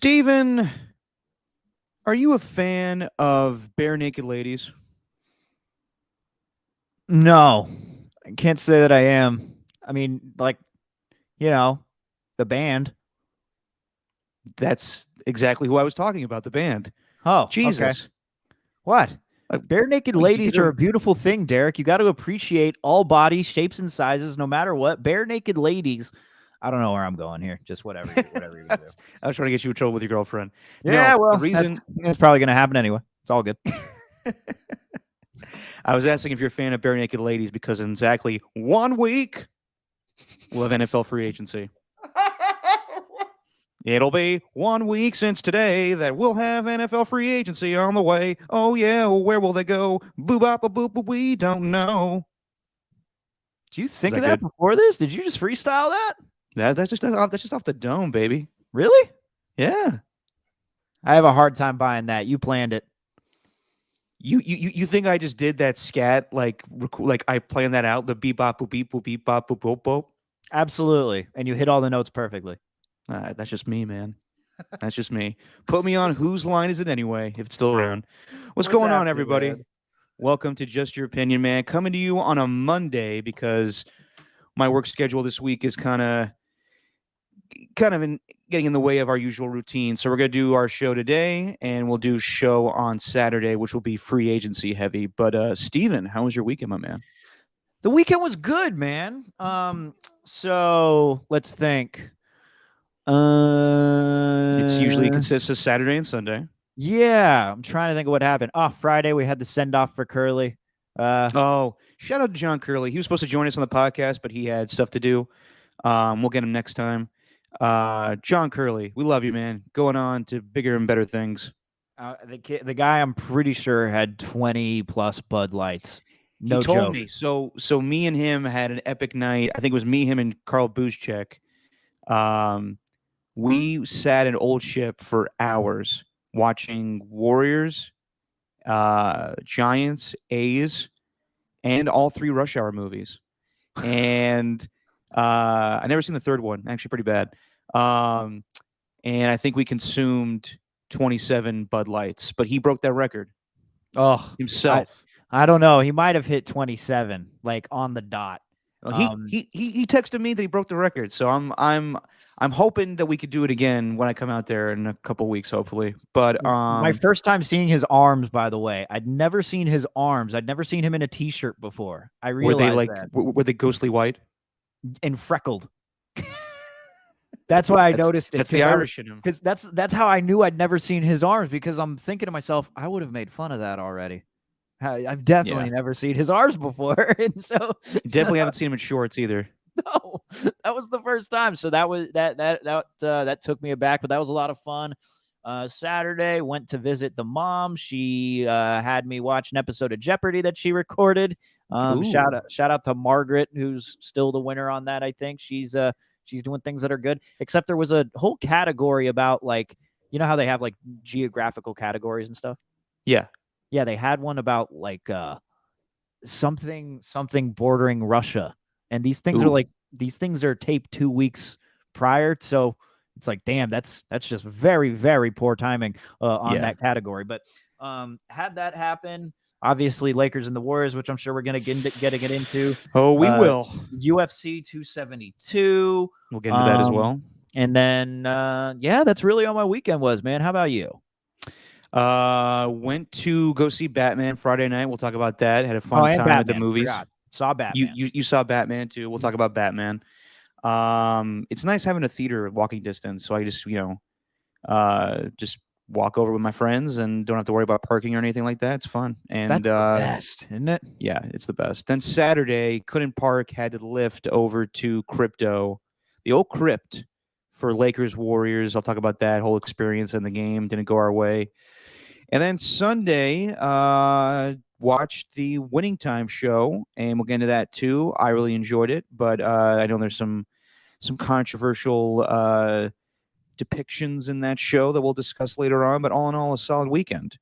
Steven, are you a fan of bare naked ladies? No, I can't say that I am. I mean, like, you know, the band. That's exactly who I was talking about, the band. Oh, okay. Jesus. What? Like, Bare naked ladies these are are a beautiful thing, Derek. You got to appreciate all bodies, shapes, and sizes, no matter what. Bare naked ladies. I don't know where I'm going here. Just whatever you're I gonna do. was trying to get you in trouble with your girlfriend. Yeah, No, the well, reason that's probably gonna happen anyway. It's all good. I was asking if you're a fan of bare naked ladies because in exactly 1 week we'll have NFL free agency. It'll be 1 week since today that we'll have NFL free agency on the way. Oh yeah, where will they go? Boo bop a boop, we don't know. Did you Is think that of that good? before this? Did you just freestyle that? That's just off the dome, baby. Really? Yeah. I have a hard time buying that. You planned it. You think I just did that scat like I planned that out, the beep bop boop beep boop beep bop boop boop boop. Absolutely. And you hit all the notes perfectly. That's just me, man. That's just me. Put me on whose line is it anyway, if it's still around. What's What's going on, happening, everybody? man? Welcome to Just Your Opinion, man. Coming to you on a Monday because my work schedule this week is kind of getting in the way of our usual routine. So we're gonna do our show today, and we'll do show on Saturday, which will be free agency heavy. But Steven, how was your weekend, my man? The weekend was good, man. So let's think. It's usually Uh, consists of Saturday and Sunday. yeah, I'm trying to think of what happened. Oh, Friday we had the send off for Curly. Uh, Oh, shout out to John Curley. He was supposed to join us on the podcast, but he had stuff to do. We'll get him next time. John Curley, we love you, man. Going on to bigger and better things. the guy, I'm pretty sure had 20 plus Bud Lights. He No told joke. me. So me and him had an epic night. I think it was me, him, and Carl Buzchek. Um, we sat in Old Ship for hours watching Warriors, Giants, A's, and all three Rush Hour movies. And I never seen the third one. Actually, pretty bad. Um, and I think we consumed 27 Bud Lights, but he broke that record Oh, I himself. I don't know. He might have hit 27, like on the dot. Well, he, Um, he he he texted me that he broke the record, so I'm hoping that we could do it again when I come out there in a couple weeks, hopefully. But my first time seeing his arms, by the way, I'd never seen his arms. I'd never seen him in a t-shirt before. I were they realized like that. were they ghostly white? And freckled. That's why I That's noticed it that's the Irish in him. because that's how I knew I'd never seen his arms because I'm thinking to myself, I would have made fun of that already. I've Yeah, definitely never seen his arms before, and so definitely haven't seen him in shorts either. no, that was the first time. So that took me aback, but that was a lot of fun. Saturday went to visit the mom. She had me watch an episode of Jeopardy that she recorded. Ooh, Shout out to Margaret, who's still the winner on that. I think she's doing things that are good. Except there was a whole category about like how they have like geographical categories and stuff. yeah. Yeah, they had one about like something bordering Russia, and Ooh, these things are taped 2 weeks prior, so it's like, damn, that's just very very poor timing on yeah. that category. But had that happen, obviously Lakers and the Warriors, which I'm sure we're gonna get into. Oh, we Uh, will. UFC 272, We'll get into that as um, well. and then yeah, that's really all my weekend was, man. How about you? Went to go see Batman Friday night. We'll talk about that. Had a Oh, fun and time at the Batman. movies. Forgot. Saw You Batman. you you saw Batman too. We'll talk about Batman. It's nice having a theater at walking distance, so I just walk over with my friends and don't have to worry about parking or anything like that. It's fun, That's and the best, isn't it? yeah, it's the best. Then Saturday couldn't park, had to lift over to Crypto, the old Crypt for Lakers Warriors. I'll talk about that whole experience in the game. Didn't go our way. And then Sunday, watched the Winning Time show, and we'll get into that too. I really enjoyed it, but I know there's some controversial depictions in that show that we'll discuss later on. But all in all, a solid weekend.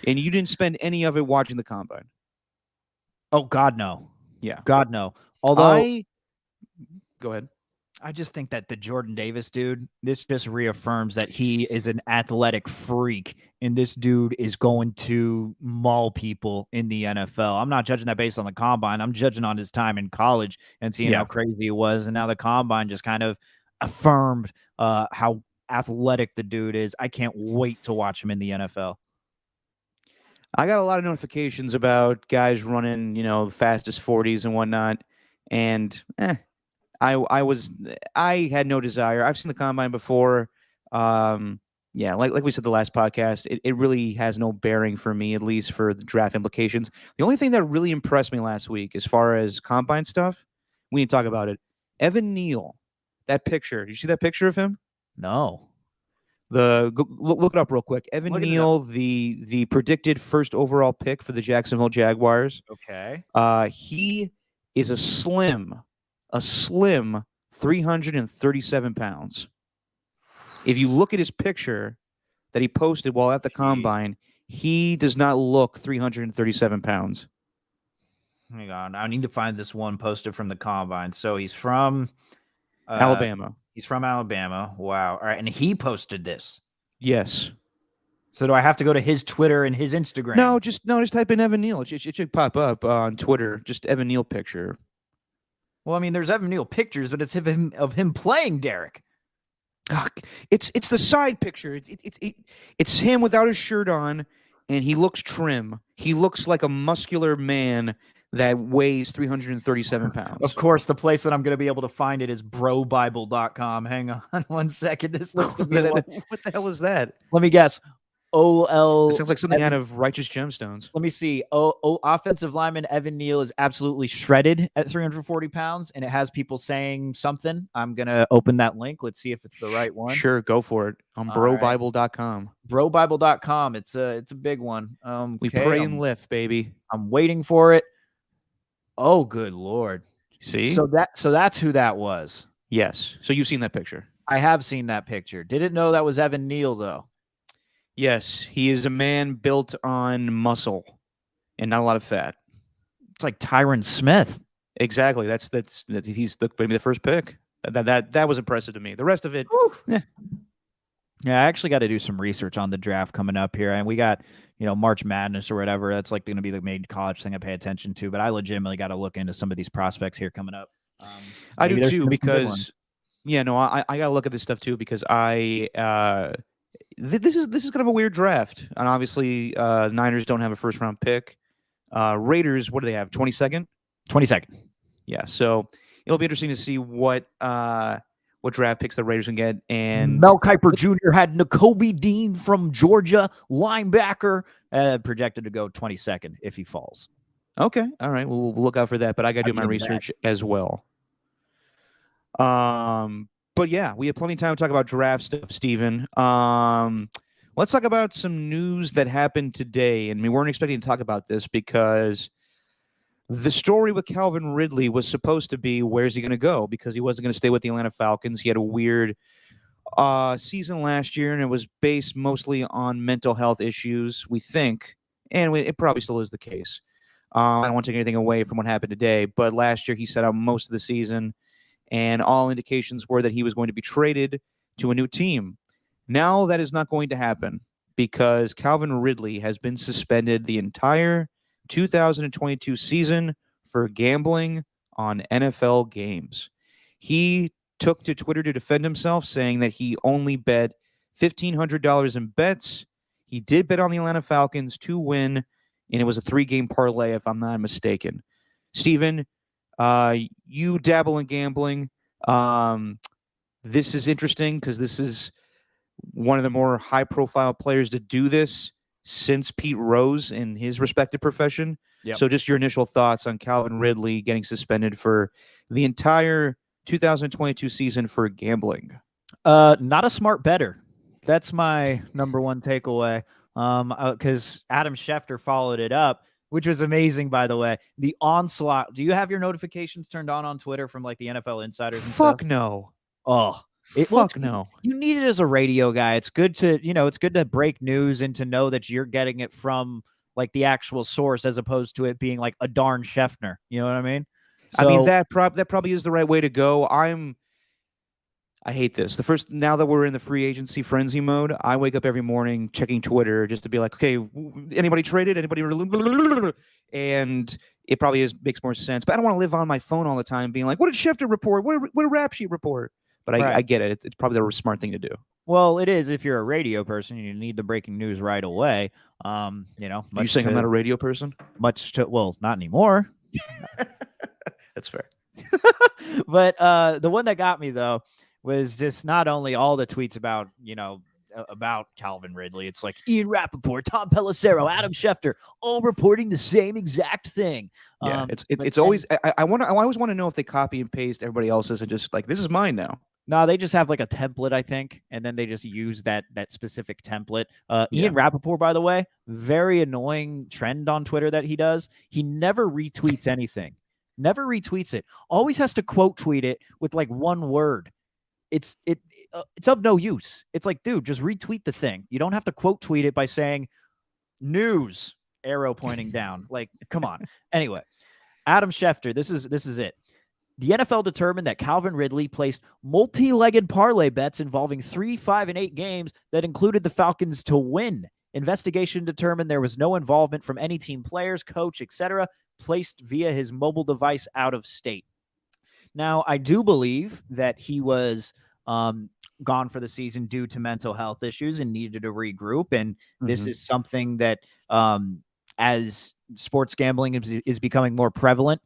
And you didn't spend any of it watching the combine. Oh God, no. Yeah, God, no. Although I go ahead. I just think that the Jordan Davis dude, this just reaffirms that he is an athletic freak, and this dude is going to maul people in the NFL. I'm not judging that based on the combine. I'm judging on his time in college and seeing how crazy it was. And now the combine just kind of affirmed how athletic the dude is. I can't wait to watch him in the NFL. I got a lot of notifications about guys running, the fastest 40s and whatnot, and I had no desire. I've seen the combine before. Yeah, like we said the last podcast, it really has no bearing for me, at least for the draft implications. The only thing that really impressed me last week, as far as combine stuff, we need to talk about it. Evan Neal, that picture. Did you see that picture of him? No. Look it up real quick. Evan Neal, the predicted first overall pick for the Jacksonville Jaguars. Okay. He is a slim 337 pounds. If you look at his picture that he posted while at the combine, he does not look 337 pounds. Hang on. I need to find this one posted from the combine. So he's from Alabama. He's from Alabama. Wow. All right. And he posted this. Yes. So do I have to go to his Twitter and his Instagram? No, just type in Evan Neal. It should pop up on Twitter. Just Evan Neal picture. Well, I mean, there's Evan Neal pictures, but it's of him playing Derek. It's the side picture. It's him without his shirt on, and he looks trim. He looks like a muscular man that weighs 337 pounds. Of course, the place that I'm going to be able to find it is brobible.com. Hang on 1 second. This looks to be what the hell is that? Let me guess. It sounds like something out of Righteous Gemstones. Let me see. Offensive lineman Evan Neal is absolutely shredded at 340 pounds, and it has people saying something. I'm going to open that link. Let's see if it's the right one. Sure, go for it. On brobible.com. Brobible.com. It's a big one. We pray and lift, baby. I'm waiting for it. Oh, good Lord. See? So that's who that was. Yes. So you've seen that picture. I have seen that picture. Didn't know that was Evan Neal, though. Yes, he is a man built on muscle and not a lot of fat. It's like Tyron Smith. Exactly. He's maybe the first pick. That was impressive to me. The rest of it, Yeah, I actually got to do some research on the draft coming up here, and we got March Madness or whatever. That's like going to be the main college thing I pay attention to. But I legitimately got to look into some of these prospects here coming up. I do too, because I got to look at this stuff too, because this is kind of a weird draft, and obviously Niners don't have a first round pick. Raiders, what do they have? 22nd? 22nd. Yeah, so it'll be interesting to see what draft picks the Raiders can get. And Mel Kiper Jr. had Nakobe Dean from Georgia, linebacker, projected to go 22nd if he falls. Okay, all right, we'll look out for that. But I got to do my research as well. But yeah, we have plenty of time to talk about draft stuff, Steven. Let's talk about some news that happened today. And we weren't expecting to talk about this because the story with Calvin Ridley was supposed to be, where's he going to go? Because he wasn't going to stay with the Atlanta Falcons. He had a weird season last year, and it was based mostly on mental health issues, we think. And it probably still is the case. I don't want to take anything away from what happened today. But last year, he sat out most of the season, and all indications were that he was going to be traded to a new team. Now that is not going to happen because Calvin Ridley has been suspended the entire 2022 season for gambling on NFL games. He took to Twitter to defend himself, saying that he only bet $1,500 in bets. He did bet on the Atlanta Falcons to win, and it was a 3-game parlay, if I'm not mistaken. Steven, you dabble in gambling. This is interesting because this is one of the more high-profile players to do this since Pete Rose in his respective profession. Yep. So just your initial thoughts on Calvin Ridley getting suspended for the entire 2022 season for gambling. Not a smart bettor. That's my number one takeaway. Because Adam Schefter followed it up, which was amazing, by the way. The onslaught. Do you have your notifications turned on Twitter from like the NFL insiders and Fuck stuff? no. Oh, no. You need it as a radio guy. It's good to, it's good to break news and to know that you're getting it from like the actual source as opposed to it being like a darn Schefter. You know what I mean? So, I mean, that probably is the right way to go. I hate this. Now that we're in the free agency frenzy mode, I wake up every morning checking Twitter just to be like, okay, anybody traded? Anybody? And it probably makes more sense. But I don't want to live on my phone all the time being like, what did Schefter report? What did Rap Sheet report? But I Right. get it. It's probably the smart thing to do. Well, it is if you're a radio person, you need the breaking news right away. Are you saying I'm not a radio person? Well, not anymore. That's fair. But the one that got me though was just not only all the tweets about about Calvin Ridley. It's like Ian Rappaport, Tom Pelissero, Adam Schefter, all reporting the same exact thing. Yeah, it's always I always want to know if they copy and paste everybody else's and just like, this is mine now. No, they just have like a template, I think, and then they just use that specific template. Ian Rappaport, by the way, very annoying trend on Twitter that he does. He never retweets anything. Never retweets it. Always has to quote tweet it with like one word. It's of no use. It's like, dude, just retweet the thing. You don't have to quote tweet it by saying news, arrow pointing down. Like, come on. Anyway, Adam Schefter, this is it. The NFL determined that Calvin Ridley placed multi-legged parlay bets involving 3, 5, and 8 games that included the Falcons to win. Investigation determined there was no involvement from any team players, coach, etc., placed via his mobile device out of state. Now, I do believe that he was gone for the season due to mental health issues and needed to regroup. And this is something that, as sports gambling is becoming more prevalent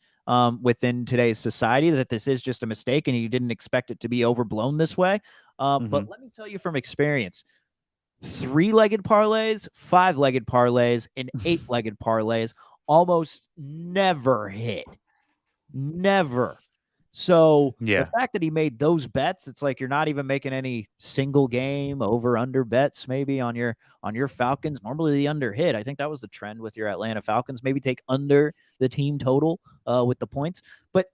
within today's society, that this is just a mistake and he didn't expect it to be overblown this way. But let me tell you from experience, 3-legged parlays, 5-legged parlays, and 8-legged parlays almost never hit. Never. So the fact that he made those bets, it's like you're not even making any single game over under bets maybe on your Falcons. Normally the under hit. I think that was the trend with your Atlanta Falcons. Maybe take under the team total with the points. But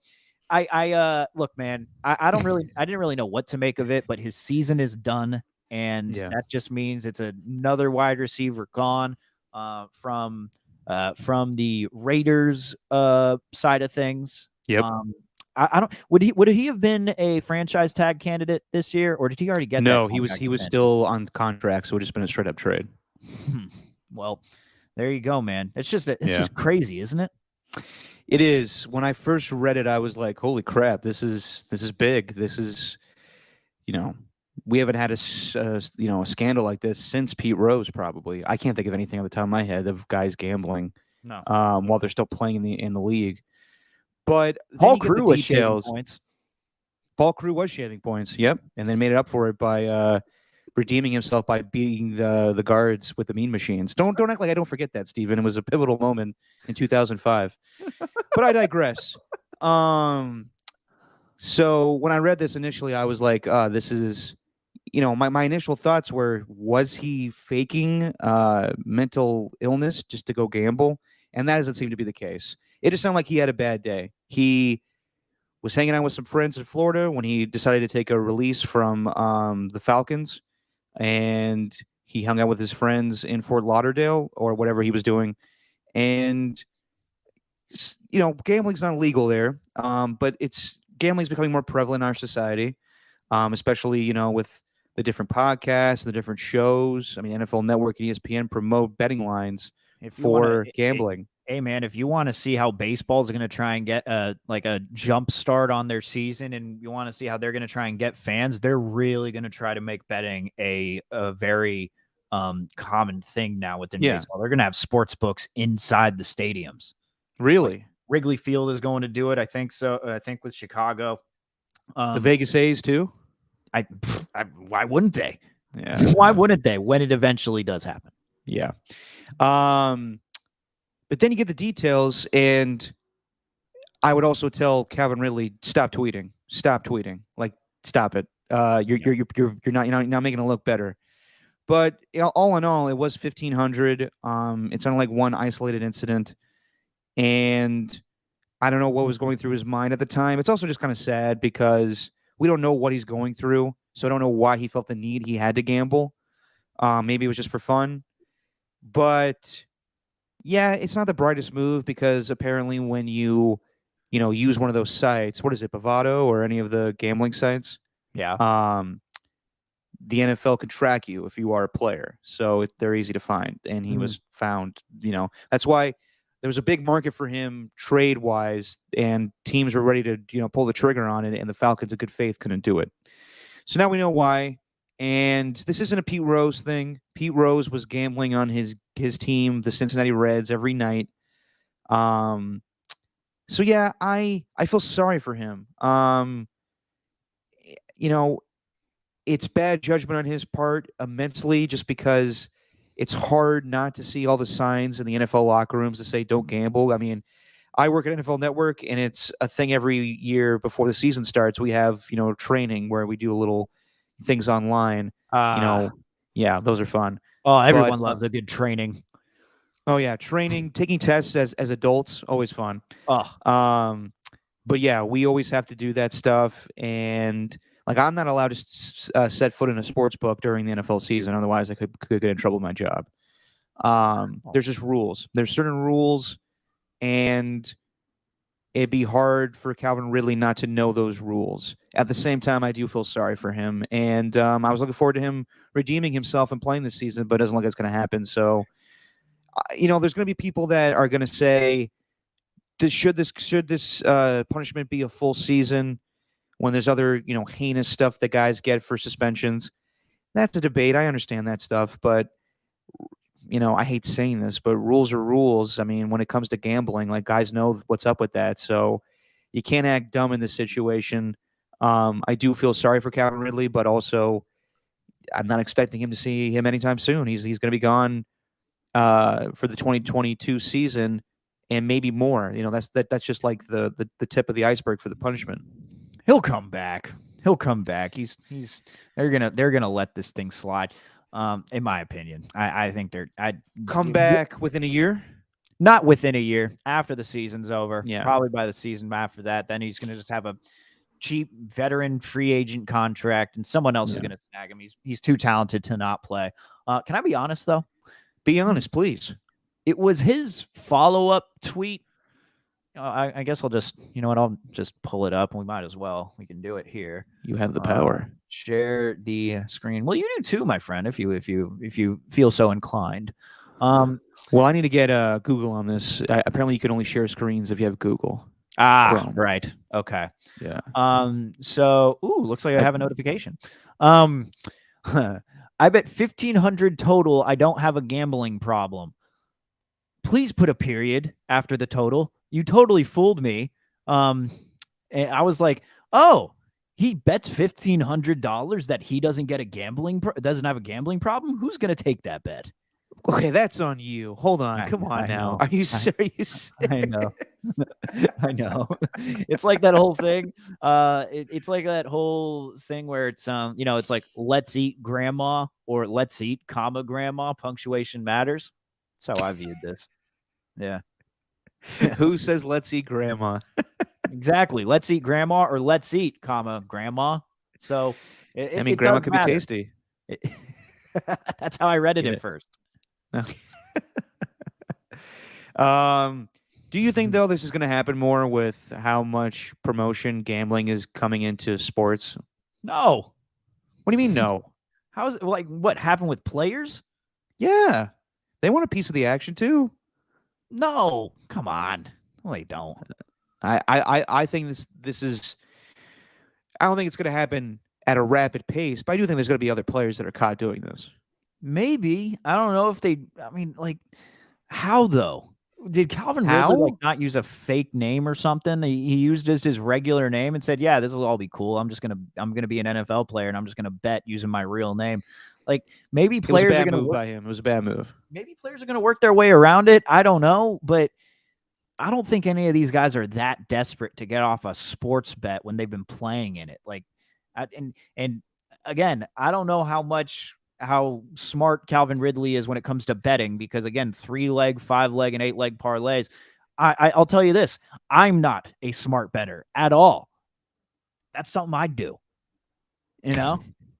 I look, man, I didn't really know what to make of it, but his season is done. And that just means it's another wide receiver gone from the Raiders side of things. Yep. I don't. Would he have been a franchise tag candidate this year, or did he already get? No, he was still on contract, so it would just been a straight up trade. Well, there you go, man. It's just crazy, isn't it? It is. When I first read it, I was like, "Holy crap! This is big. This is, we haven't had a scandal like this since Pete Rose. Probably. I can't think of anything on the top of my head of guys gambling. No. While they're still playing in the league. But Paul Crew was shaving points. Paul Crew was shaving points. Yep, and then made it up for it by redeeming himself by beating the guards with the mean machines. Don't act like I don't forget that, Steven. It was a pivotal moment in 2005. But I digress. So when I read this initially, I was like, this is, my initial thoughts were, was he faking mental illness just to go gamble? And that doesn't seem to be the case. It just sounded like he had a bad day. He was hanging out with some friends in Florida when he decided to take a release from the Falcons, and he hung out with his friends in Fort Lauderdale or whatever he was doing. And, gambling's not illegal there, but gambling's becoming more prevalent in our society, especially, with the different podcasts, the different shows. I mean, NFL Network and ESPN promote betting lines for gambling. Hey, man, if you want to see how baseball is going to try and get a jump start on their season, and you want to see how they're going to try and get fans, they're really going to try to make betting a very common thing now within baseball. They're going to have sports books inside the stadiums. Really? Like Wrigley Field is going to do it. I think so. I think with Chicago. The Vegas A's too? Why wouldn't they? Yeah. Why wouldn't they when it eventually does happen? Yeah. But then you get the details, and I would also tell Calvin Ridley, stop tweeting. Like, stop it. You're not making it look better. But all in all, it was 1,500. It sounded like one isolated incident, and I don't know what was going through his mind at the time. It's also just kind of sad because we don't know what he's going through, so I don't know why he felt the need he had to gamble. Maybe it was just for fun, but. Yeah, it's not the brightest move because apparently when you use one of those sites, what is it, Bovado or any of the gambling sites? Yeah. The NFL can track you if you are a player, so they're easy to find. And he was found. That's why there was a big market for him trade wise, and teams were ready to pull the trigger on it, and the Falcons, in good faith, couldn't do it. So now we know why. And this isn't a Pete Rose thing. Pete Rose was gambling on his team, the Cincinnati Reds, every night. So yeah, I feel sorry for him. It's bad judgment on his part immensely, just because it's hard not to see all the signs in the NFL locker rooms to say don't gamble. I mean, I work at NFL Network, and it's a thing every year before the season starts. We have training where we do a little things online. Yeah, those are fun. Everyone loves a good training. Oh yeah, training, taking tests as adults, always fun. But yeah, we always have to do that stuff, and like I'm not allowed to set foot in a sports book during the NFL season, otherwise I could get in trouble with my job. There's just rules. There's certain rules, and it'd be hard for Calvin Ridley not to know those rules. At the same time, I do feel sorry for him, and I was looking forward to him redeeming himself and playing this season, but it doesn't look like it's going to happen. So, there's going to be people that are going to say, should this punishment be a full season when there's other heinous stuff that guys get for suspensions? That's a debate. I understand that stuff, but I hate saying this, but rules are rules. I mean, when it comes to gambling, like, guys know what's up with that, so you can't act dumb in this situation. I do feel sorry for Calvin Ridley, but also I'm not expecting him to see him anytime soon. He's going to be gone for the 2022 season, and maybe more. That's just like the tip of the iceberg for the punishment. He'll come back. They're gonna let this thing slide. In my opinion, I think I'd come back within a year. Not within a year, after the season's over. Yeah, probably by the season after that. Then he's gonna just have a cheap veteran free agent contract, and someone else is gonna snag him. He's too talented to not play. Can I be honest though? Be honest, please. It was his follow-up tweet. I guess I'll just, I'll just pull it up, and we might as well. We can do it here. You have the power. Share the screen. Well, you do too, my friend, if you feel so inclined. Well, I need to get Google on this. Apparently, you can only share screens if you have Google. Chrome. Right. Okay. Yeah. So, looks like I have a notification. I bet 1,500 total. I don't have a gambling problem. Please put a period after the total. You totally fooled me. And I was like, oh, he bets $1,500 that he doesn't get doesn't have a gambling problem. Who's going to take that bet? Okay, that's on you. Hold on. Come on now. Are you serious? I know. I know. It's like that whole thing. It's like that whole thing where it's it's like let's eat grandma or let's eat comma grandma. Punctuation matters. That's how I viewed this. Yeah. Who says let's eat grandma? Exactly. Let's eat grandma or let's eat comma grandma. So grandma could be tasty. That's how I read it at first. Okay. Do you think though this is going to happen more with how much promotion gambling is coming into sports? No. What do you mean no? How is it like what happened with players? Yeah. They want a piece of the action too. No, come on. No, they don't. I think this is. I don't think it's going to happen at a rapid pace, but I do think there's going to be other players that are caught doing this. Maybe. I don't know if they. I mean, like, how though? Did Calvin Ridley not use a fake name or something? He used just his regular name and said, "Yeah, this will all be cool. I'm gonna be an NFL player, and I'm just gonna bet using my real name." Like, maybe players are going to move by him. It was a bad move. Maybe players are going to work their way around it. I don't know, but I don't think any of these guys are that desperate to get off a sports bet when they've been playing in it. Like, and again, I don't know how smart Calvin Ridley is when it comes to betting, because again, 3-leg, 5-leg, and 8-leg parlays. I'll tell you this: I'm not a smart bettor at all. That's something I'd do.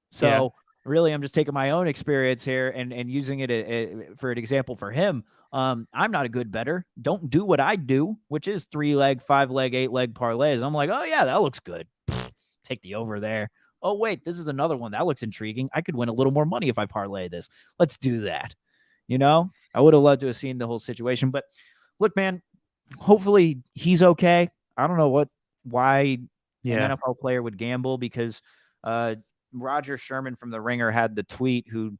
So. Yeah. Really, I'm just taking my own experience here and using it for an example for him. I'm not a good bettor. Don't do what I do, which is 3-leg, 5-leg, 8-leg parlays. I'm like, oh, yeah, that looks good. Take the over there. oh, wait, this is another one. That looks intriguing. I could win a little more money if I parlay this. Let's do that. I would have loved to have seen the whole situation. But look, man, hopefully he's okay. I don't know why an NFL player would gamble, because Roger Sherman from The Ringer had the tweet who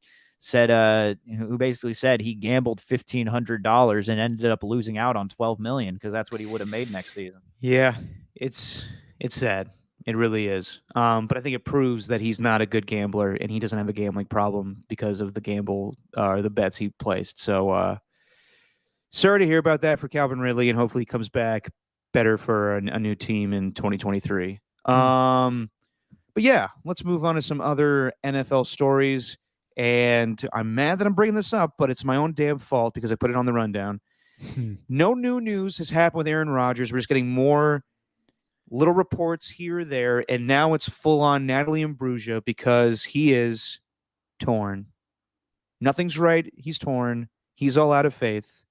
basically said he gambled $1,500 and ended up losing out on $12 million, because that's what he would have made next season. Yeah, it's sad. It really is. But I think it proves that he's not a good gambler and he doesn't have a gambling problem because of the gamble or the bets he placed. So sorry to hear about that for Calvin Ridley, and hopefully he comes back better for a new team in 2023. But yeah, let's move on to some other NFL stories. And I'm mad that I'm bringing this up, but it's my own damn fault because I put it on the rundown. No new news has happened with Aaron Rodgers. We're just getting more little reports here or there, and now it's full on Natalie Imbruglia because he is torn. Nothing's right. He's torn. He's all out of faith.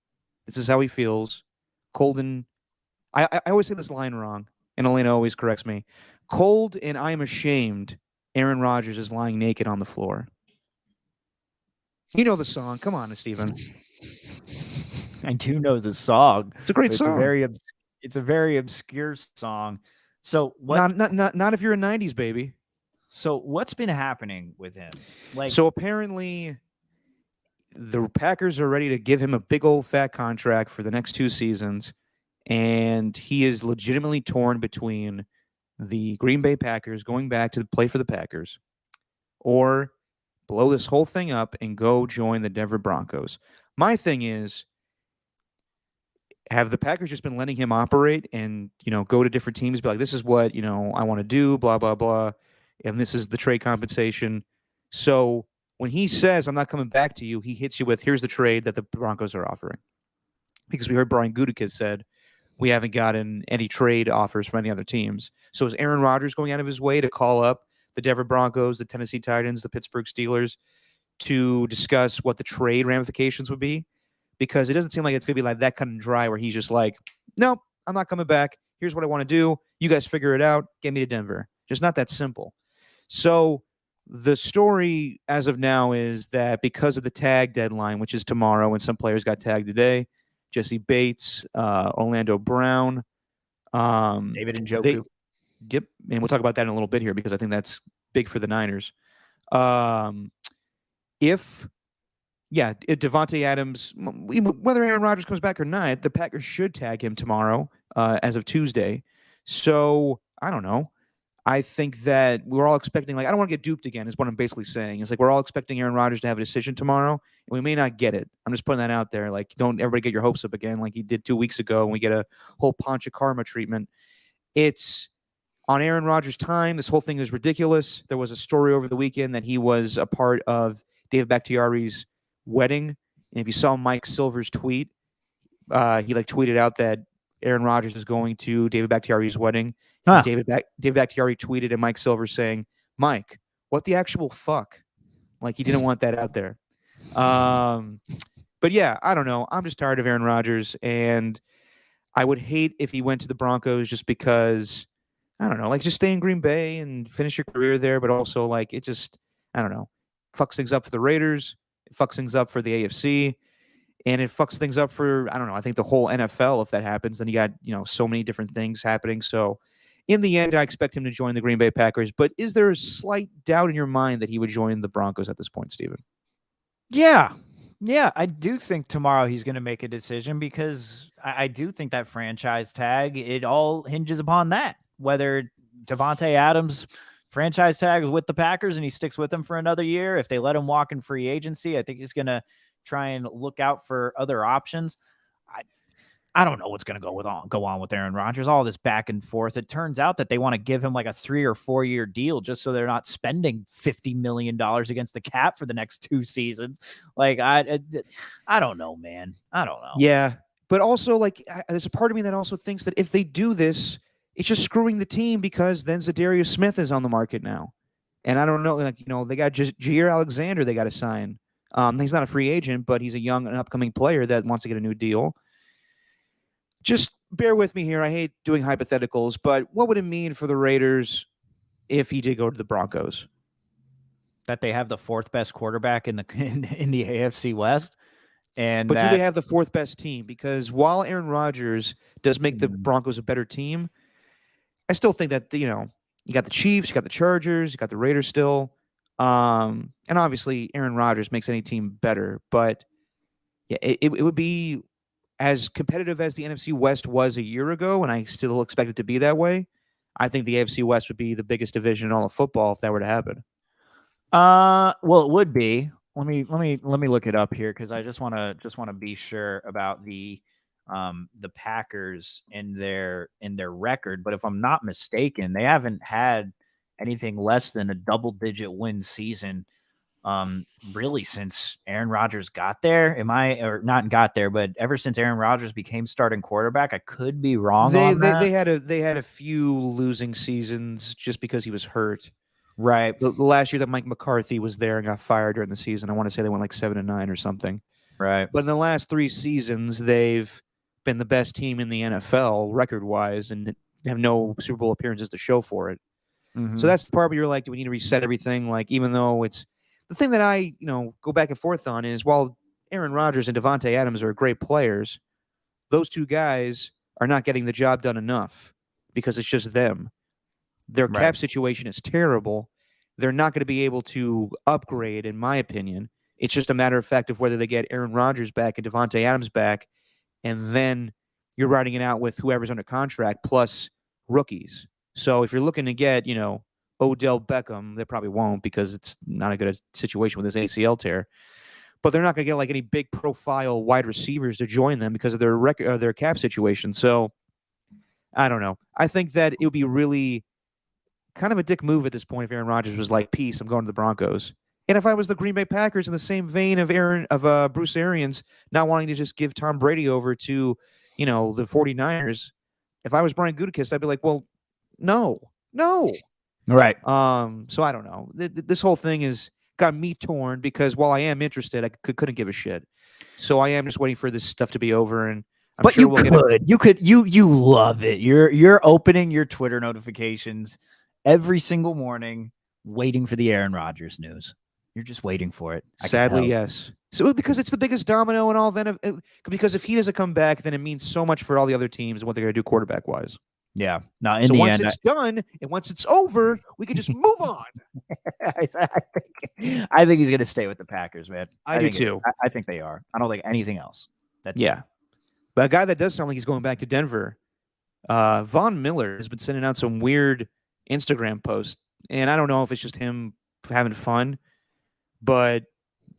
This is how he feels. Colden, I always say this line wrong, and Elena always corrects me. Cold and I am ashamed Aaron Rodgers is lying naked on the floor. You know the song. Come on, Steven. I do know the song. It's a great song. It's a very obscure song. So what? Not if you're a '90s baby. So what's been happening with him? So apparently, the Packers are ready to give him a big old fat contract for the next 2 seasons, and he is legitimately torn between the Green Bay Packers going back to play for the Packers, or blow this whole thing up and go join the Denver Broncos. My thing is, have the Packers just been letting him operate and, go to different teams, be like, this is what, I want to do, blah, blah, blah, and this is the trade compensation. So when he says, I'm not coming back to you, he hits you with, here's the trade that the Broncos are offering. Because we heard Brian Gutekunst said, we haven't gotten any trade offers from any other teams. So is Aaron Rodgers going out of his way to call up the Denver Broncos, the Tennessee Titans, the Pittsburgh Steelers to discuss what the trade ramifications would be? Because it doesn't seem like it's going to be like that cut and dry where he's just like, nope, I'm not coming back. Here's what I want to do. You guys figure it out. Get me to Denver. Just not that simple. So the story as of now is that because of the tag deadline, which is tomorrow, and some players got tagged today, Jesse Bates, Orlando Brown, David Njoku. Yep, and we'll talk about that in a little bit here because I think that's big for the Niners. If Devontae Adams, whether Aaron Rodgers comes back or not, the Packers should tag him tomorrow as of Tuesday. So, I don't know. I think that we're all expecting, I don't want to get duped again is what I'm basically saying. It's like we're all expecting Aaron Rodgers to have a decision tomorrow, and we may not get it. I'm just putting that out there. Don't everybody get your hopes up again like he did 2 weeks ago and we get a whole Pancha Karma treatment. It's on Aaron Rodgers' time. This whole thing is ridiculous. There was a story over the weekend that he was a part of David Bakhtiari's wedding. And if you saw Mike Silver's tweet, he tweeted out that Aaron Rodgers is going to David Bakhtiari's wedding. Huh. David Bakhtiari tweeted at Mike Silver saying, Mike, what the actual fuck? He didn't want that out there. But yeah, I don't know. I'm just tired of Aaron Rodgers, and I would hate if he went to the Broncos just because, I don't know, just stay in Green Bay and finish your career there, but also it just, I don't know, fucks things up for the Raiders. It fucks things up for the AFC, and it fucks things up for, I don't know, I think the whole NFL. If that happens, then you got, so many different things happening. So in the end, I expect him to join the Green Bay Packers. But is there a slight doubt in your mind that he would join the Broncos at this point, Steven? Yeah. Yeah, I do think tomorrow he's going to make a decision because I do think that franchise tag, it all hinges upon that. Whether Devontae Adams franchise tag is with the Packers and he sticks with them for another year. If they let him walk in free agency, I think he's going to try and look out for other options. I don't know what's going to go on with Aaron Rodgers, all this back and forth. It turns out that they want to give him a 3 or 4 year deal just so they're not spending $50 million against the cap for the next 2 seasons. I don't know, man. I don't know. Yeah. But also there's a part of me that also thinks that if they do this, it's just screwing the team because then Zadarius Smith is on the market now. And I don't know, they got just Jair Alexander they got to sign. He's not a free agent, but he's a young and upcoming player that wants to get a new deal. Just bear with me here. I hate doing hypotheticals, but what would it mean for the Raiders if he did go to the Broncos. That they have the fourth best quarterback in the in the AFC West, and But that, do they have the fourth best team? Because while Aaron Rodgers does make the Broncos a better team, I still think that you got the Chiefs, you got the Chargers, you got the Raiders still, and obviously Aaron Rodgers makes any team better. But yeah, it would be as competitive as the NFC West was a year ago, and I still expect it to be that way. I think the AFC West would be the biggest division in all of football if that were to happen. Well, it would be. Let me look it up here because I just want to be sure about the Packers in their record. But if I'm not mistaken, they haven't had anything less than a double-digit win season really since Aaron Rodgers got there. Or not got there, but ever since Aaron Rodgers became starting quarterback. I could be wrong on that. They had a few losing seasons just because he was hurt. Right. The last year that Mike McCarthy was there and got fired during the season, I want to say they went like 7-9 or something. Right. But in the last 3 seasons, they've been the best team in the NFL record-wise and have no Super Bowl appearances to show for it. Mm-hmm. So that's the part where you're like, do we need to reset everything? Like, even though it's the thing that I, go back and forth on is while Aaron Rodgers and Devontae Adams are great players, those two guys are not getting the job done enough because it's just them. Their cap situation is terrible. They're not going to be able to upgrade, in my opinion. It's just a matter of fact of whether they get Aaron Rodgers back and Devontae Adams back, and then you're riding it out with whoever's under contract plus rookies. So if you're looking to get, Odell Beckham, they probably won't because it's not a good situation with his ACL tear. But they're not going to get like any big profile wide receivers to join them because of their cap situation. So I don't know. I think that it would be really kind of a dick move at this point if Aaron Rodgers was like, peace, I'm going to the Broncos. And if I was the Green Bay Packers in the same vein of Bruce Arians not wanting to just give Tom Brady over to, the 49ers, if I was Brian Gutekunst, I'd be like, well, no. Right. So I don't know. This whole thing has got me torn because while I am interested, I couldn't give a shit. So I am just waiting for this stuff to be over, and I'm but sure you love it. You're opening your Twitter notifications every single morning, waiting for the Aaron Rodgers news. You're just waiting for it. Sadly, yes. So because it's the biggest domino in all of because if he doesn't come back, then it means so much for all the other teams and what they're going to do quarterback wise. Yeah. Now, once it's done and once it's over, we can just move on. I think he's going to stay with the Packers, man. I do too. I think they are. I don't think anything else. That's it. But a guy that does sound like he's going back to Denver, Von Miller has been sending out some weird Instagram posts, and I don't know if it's just him having fun, but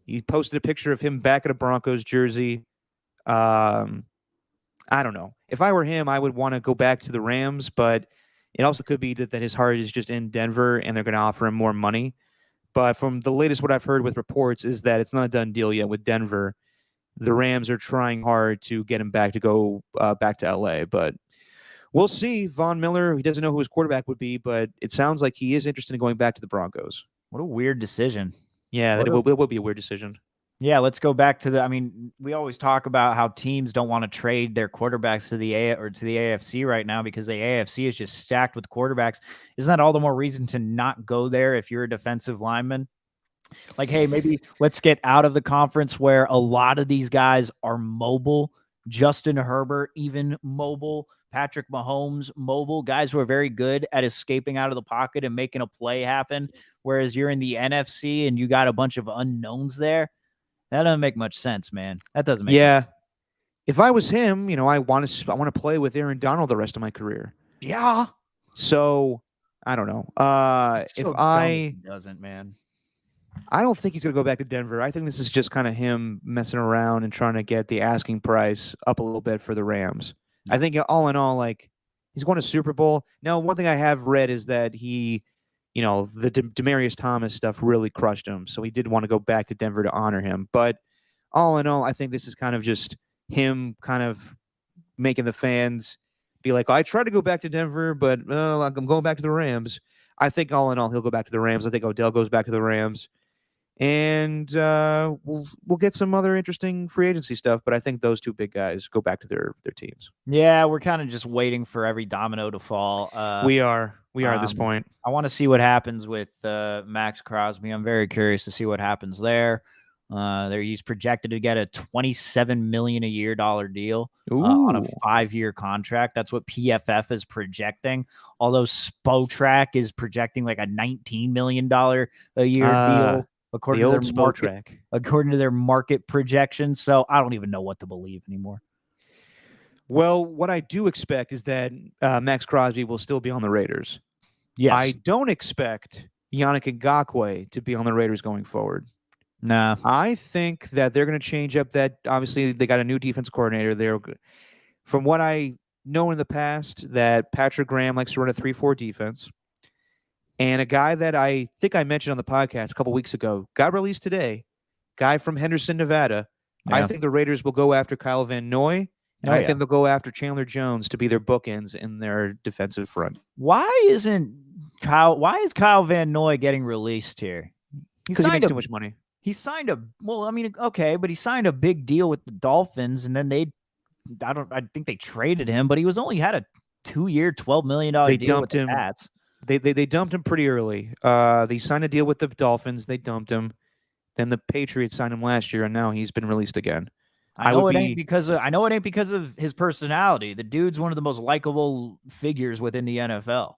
he posted a picture of him back at a Broncos jersey. I don't know. If I were him, I would want to go back to the Rams, but it also could be that his heart is just in Denver and they're going to offer him more money. But from the latest, what I've heard with reports is that it's not a done deal yet with Denver. The Rams are trying hard to get him back to go back to LA, but we'll see. Von Miller, he doesn't know who his quarterback would be, but it sounds like he is interested in going back to the Broncos. What a weird decision. Yeah, it will be a weird decision. Yeah, let's go back to we always talk about how teams don't want to trade their quarterbacks to the AFC right now because the AFC is just stacked with quarterbacks. Isn't that all the more reason to not go there if you're a defensive lineman? Like, hey, maybe let's get out of the conference where a lot of these guys are mobile. Justin Herbert, even mobile. Patrick Mahomes, mobile. Guys who are very good at escaping out of the pocket and making a play happen. Whereas you're in the NFC and you got a bunch of unknowns there. That doesn't make much sense, man. That doesn't make sense. If I was him, I want to play with Aaron Donald the rest of my career. Yeah. So I don't know. He doesn't, man. I don't think he's going to go back to Denver. I think this is just kind of him messing around and trying to get the asking price up a little bit for the Rams. I think all in all, like, he's going to Super Bowl. Now, one thing I have read is that he, the Demaryius Thomas stuff really crushed him. So he did want to go back to Denver to honor him. But all in all, I think this is kind of just him kind of making the fans be like, I tried to go back to Denver, but I'm going back to the Rams. I think all in all, he'll go back to the Rams. I think Odell goes back to the Rams. And we'll get some other interesting free agency stuff, but I think those two big guys go back to their teams. Yeah, we're kind of just waiting for every domino to fall. We are at this point. I want to see what happens with Max Crosby. I'm very curious to see what happens there. He's projected to get a $27 million a year deal on a 5-year contract. That's what PFF is projecting. Although Spotrac is projecting like a $19 million a year deal. According to their market projections. So I don't even know what to believe anymore. Well, what I do expect is that Max Crosby will still be on the Raiders. Yes. I don't expect Yannick Ngakoue to be on the Raiders going forward. Nah. I think that they're going to change up that. Obviously, they got a new defense coordinator there. From what I know in the past, that Patrick Graham likes to run a 3-4 defense. And a guy that I think I mentioned on the podcast a couple weeks ago got released today, guy from Henderson, Nevada. Yeah. I think the Raiders will go after Kyle Van Noy, and I think they'll go after Chandler Jones to be their bookends in their defensive front. Why is Kyle Van Noy getting released here? Because he makes too much money. He signed but he signed a big deal with the Dolphins, and then I think they traded him, but he had a 2-year, $12 million deal with the Pats. They dumped him pretty early. They signed a deal with the Dolphins. They dumped him. Then the Patriots signed him last year, and now he's been released again. I know it ain't because of his personality. The dude's one of the most likable figures within the NFL.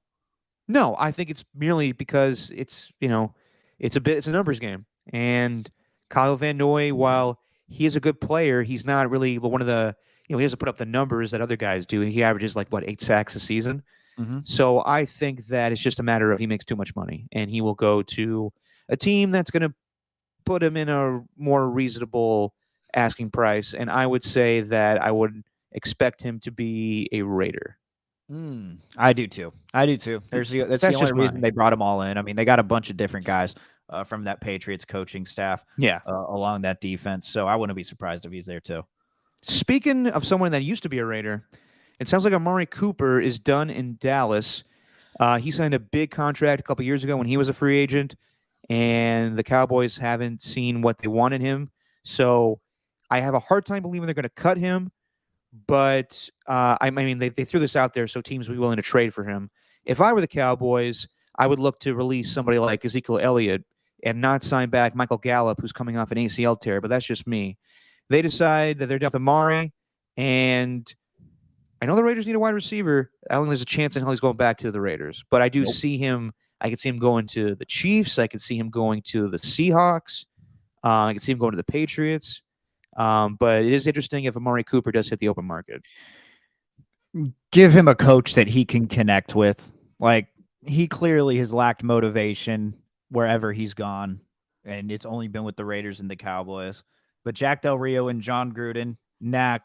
No, I think it's merely because it's a numbers game. And Kyle Van Noy, while he is a good player, he's not really one of the he doesn't put up the numbers that other guys do. He averages 8 sacks a season. Mm-hmm. So I think that it's just a matter of he makes too much money, and he will go to a team that's going to put him in a more reasonable asking price. And I would say that I would expect him to be a Raider. I do too. That's the only reason they brought him all in. I mean, they got a bunch of different guys from that Patriots coaching staff along that defense. So I wouldn't be surprised if he's there too. Speaking of someone that used to be a Raider, it sounds like Amari Cooper is done in Dallas. He signed a big contract a couple years ago when he was a free agent, and the Cowboys haven't seen what they wanted him. So I have a hard time believing they're going to cut him. But they threw this out there so teams would be willing to trade for him. If I were the Cowboys, I would look to release somebody like Ezekiel Elliott and not sign back Michael Gallup, who's coming off an ACL tear. But that's just me. They decide that they're done with Amari, and I know the Raiders need a wide receiver. I don't think there's a chance in hell he's going back to the Raiders. But I do see him. I could see him going to the Chiefs. I could see him going to the Seahawks. I could see him going to the Patriots. But it is interesting if Amari Cooper does hit the open market. Give him a coach that he can connect with. He clearly has lacked motivation wherever he's gone, and it's only been with the Raiders and the Cowboys. But Jack Del Rio and John Gruden,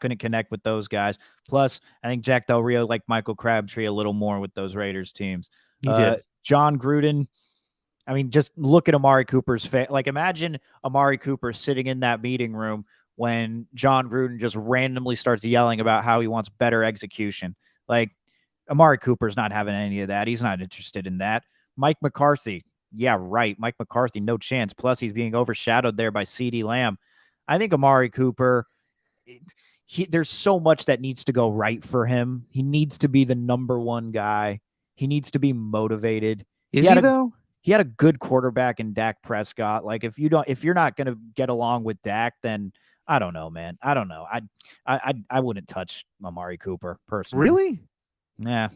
couldn't connect with those guys. Plus, I think Jack Del Rio liked Michael Crabtree a little more with those Raiders teams. He did. John Gruden, just look at Amari Cooper's face. Imagine Amari Cooper sitting in that meeting room when John Gruden just randomly starts yelling about how he wants better execution. Amari Cooper's not having any of that. He's not interested in that. Mike McCarthy, yeah, right. Mike McCarthy, no chance. Plus, he's being overshadowed there by CeeDee Lamb. I think Amari Cooper, there's so much that needs to go right for him. He needs to be the number one guy. He needs to be motivated. Is he though? He had a good quarterback in Dak Prescott. If you're not going to get along with Dak, then I don't know, man. I don't know. I wouldn't touch Amari Cooper personally. Really? Yeah.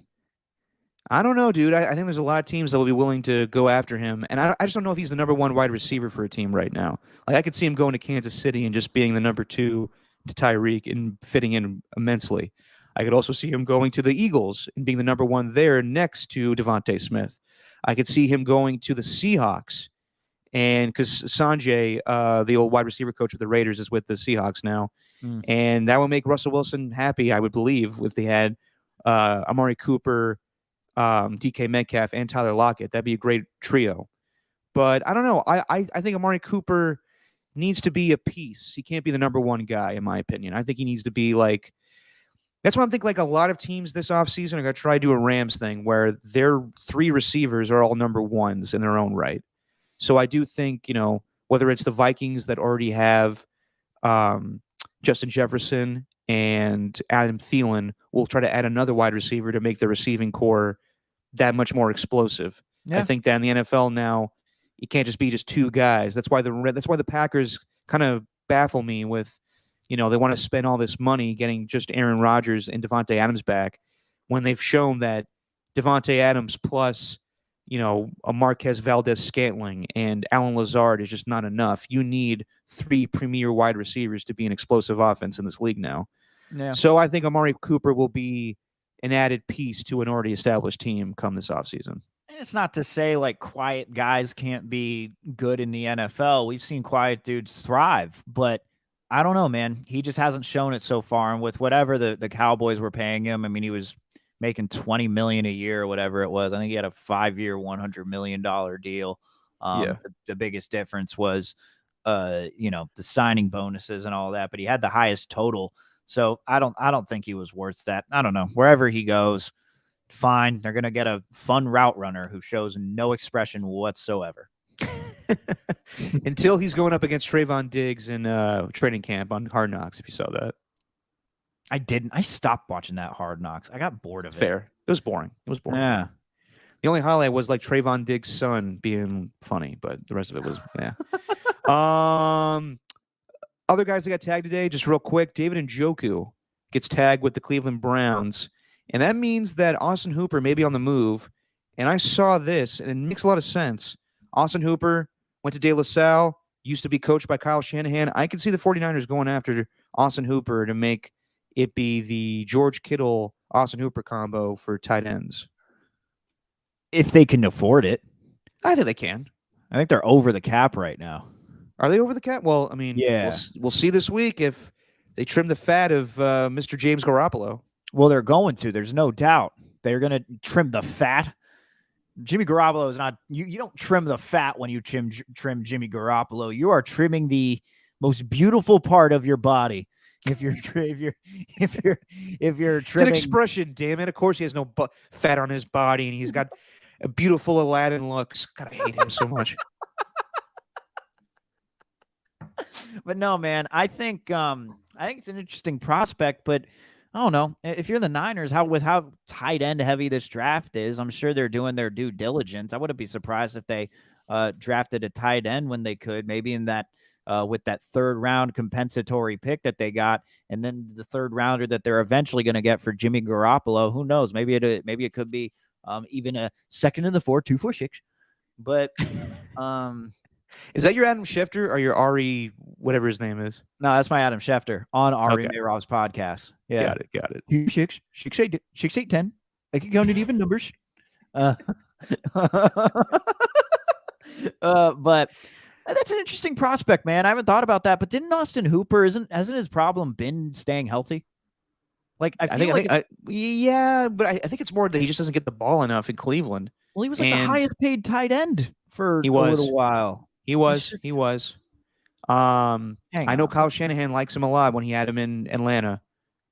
I don't know, dude. I think there's a lot of teams that will be willing to go after him. And I just don't know if he's the number one wide receiver for a team right now. I could see him going to Kansas City and just being the number 2 to Tyreek and fitting in immensely. I could also see him going to the Eagles and being the number 1 there next to Devontae Smith. I could see him going to the Seahawks. And because Sanjay, the old wide receiver coach of the Raiders, is with the Seahawks now. And that would make Russell Wilson happy, I would believe, if they had Amari Cooper, DK Metcalf, and Tyler Lockett. That'd be a great trio. But I don't know. I think Amari Cooper needs to be a piece. He can't be the number 1 guy, in my opinion. I think he needs to be that's what I'm thinking. A lot of teams this offseason are going to try to do a Rams thing where their 3 receivers are all number 1s in their own right. So I do think, whether it's the Vikings that already have Justin Jefferson and Adam Thielen, will try to add another wide receiver to make the receiving core that much more explosive. Yeah. I think that in the NFL now, you can't just be just two guys. That's why the Packers kind of baffle me with, they want to spend all this money getting just Aaron Rodgers and Devontae Adams back when they've shown that Devontae Adams plus, a Marquez Valdez-Scantling and Alan Lazard is just not enough. You need 3 premier wide receivers to be an explosive offense in this league now. Yeah. So I think Amari Cooper will be an added piece to an already established team come this offseason. It's not to say like quiet guys can't be good in the NFL. We've seen quiet dudes thrive, but I don't know, man. He just hasn't shown it so far. And with whatever the Cowboys were paying him, I mean, he was making $20 million a year or whatever it was. I think he had a 5-year, $100 million deal. The biggest difference was, the signing bonuses and all that, but he had the highest total. So I don't think he was worth that. I don't know. Wherever he goes, fine. They're going to get a fun route runner who shows no expression whatsoever. Until he's going up against Trayvon Diggs in training camp on Hard Knocks, if you saw that. I didn't. I stopped watching that Hard Knocks. I got bored of it. Fair. It was boring. Yeah. The only highlight was like Trayvon Diggs' son being funny, but the rest of it was, yeah. Other guys that got tagged today, just real quick, David Njoku gets tagged with the Cleveland Browns. And that means that Austin Hooper may be on the move. And I saw this, and it makes a lot of sense. Austin Hooper went to De La Salle, used to be coached by Kyle Shanahan. I can see the 49ers going after Austin Hooper to make it be the George Kittle, Austin Hooper combo for tight ends. If they can afford it. I think they can. I think they're over the cap right now. Are they over the cap? Well, I mean, yeah. We'll see this week if they trim the fat of Mr. James Garoppolo. Well, they're going to. There's no doubt. They're going to trim the fat. Jimmy Garoppolo is not. You don't trim the fat when you trim Jimmy Garoppolo. You are trimming the most beautiful part of your body. If you're trimming, it's an expression. Damn it! Of course, he has no fat on his body, and he's got a beautiful Aladdin looks. God, I hate him so much. But no, man, I think it's an interesting prospect, but I don't know. If you're the Niners, how tight end heavy this draft is, I'm sure they're doing their due diligence. I wouldn't be surprised if they drafted a tight end when they could, maybe in that with that 3rd round compensatory pick that they got, and then the 3rd rounder that they're eventually going to get for Jimmy Garoppolo. Who knows? Maybe it could be even a 2nd in the 4, 2 for 6. But is that your Adam Schefter or your Ari, whatever his name is? No, that's my Adam Schefter on Ari Mayrov's podcast. Yeah, got it. 2, 6, 6, 8, 6, 8, 10. I can count it even numbers. But that's an interesting prospect, man. I haven't thought about that. But didn't Austin Hooper hasn't his problem been staying healthy? Like I think it's more that he just doesn't get the ball enough in Cleveland. Well, he was like the highest paid tight end for a little while. He was. I know Kyle Shanahan likes him a lot when he had him in Atlanta.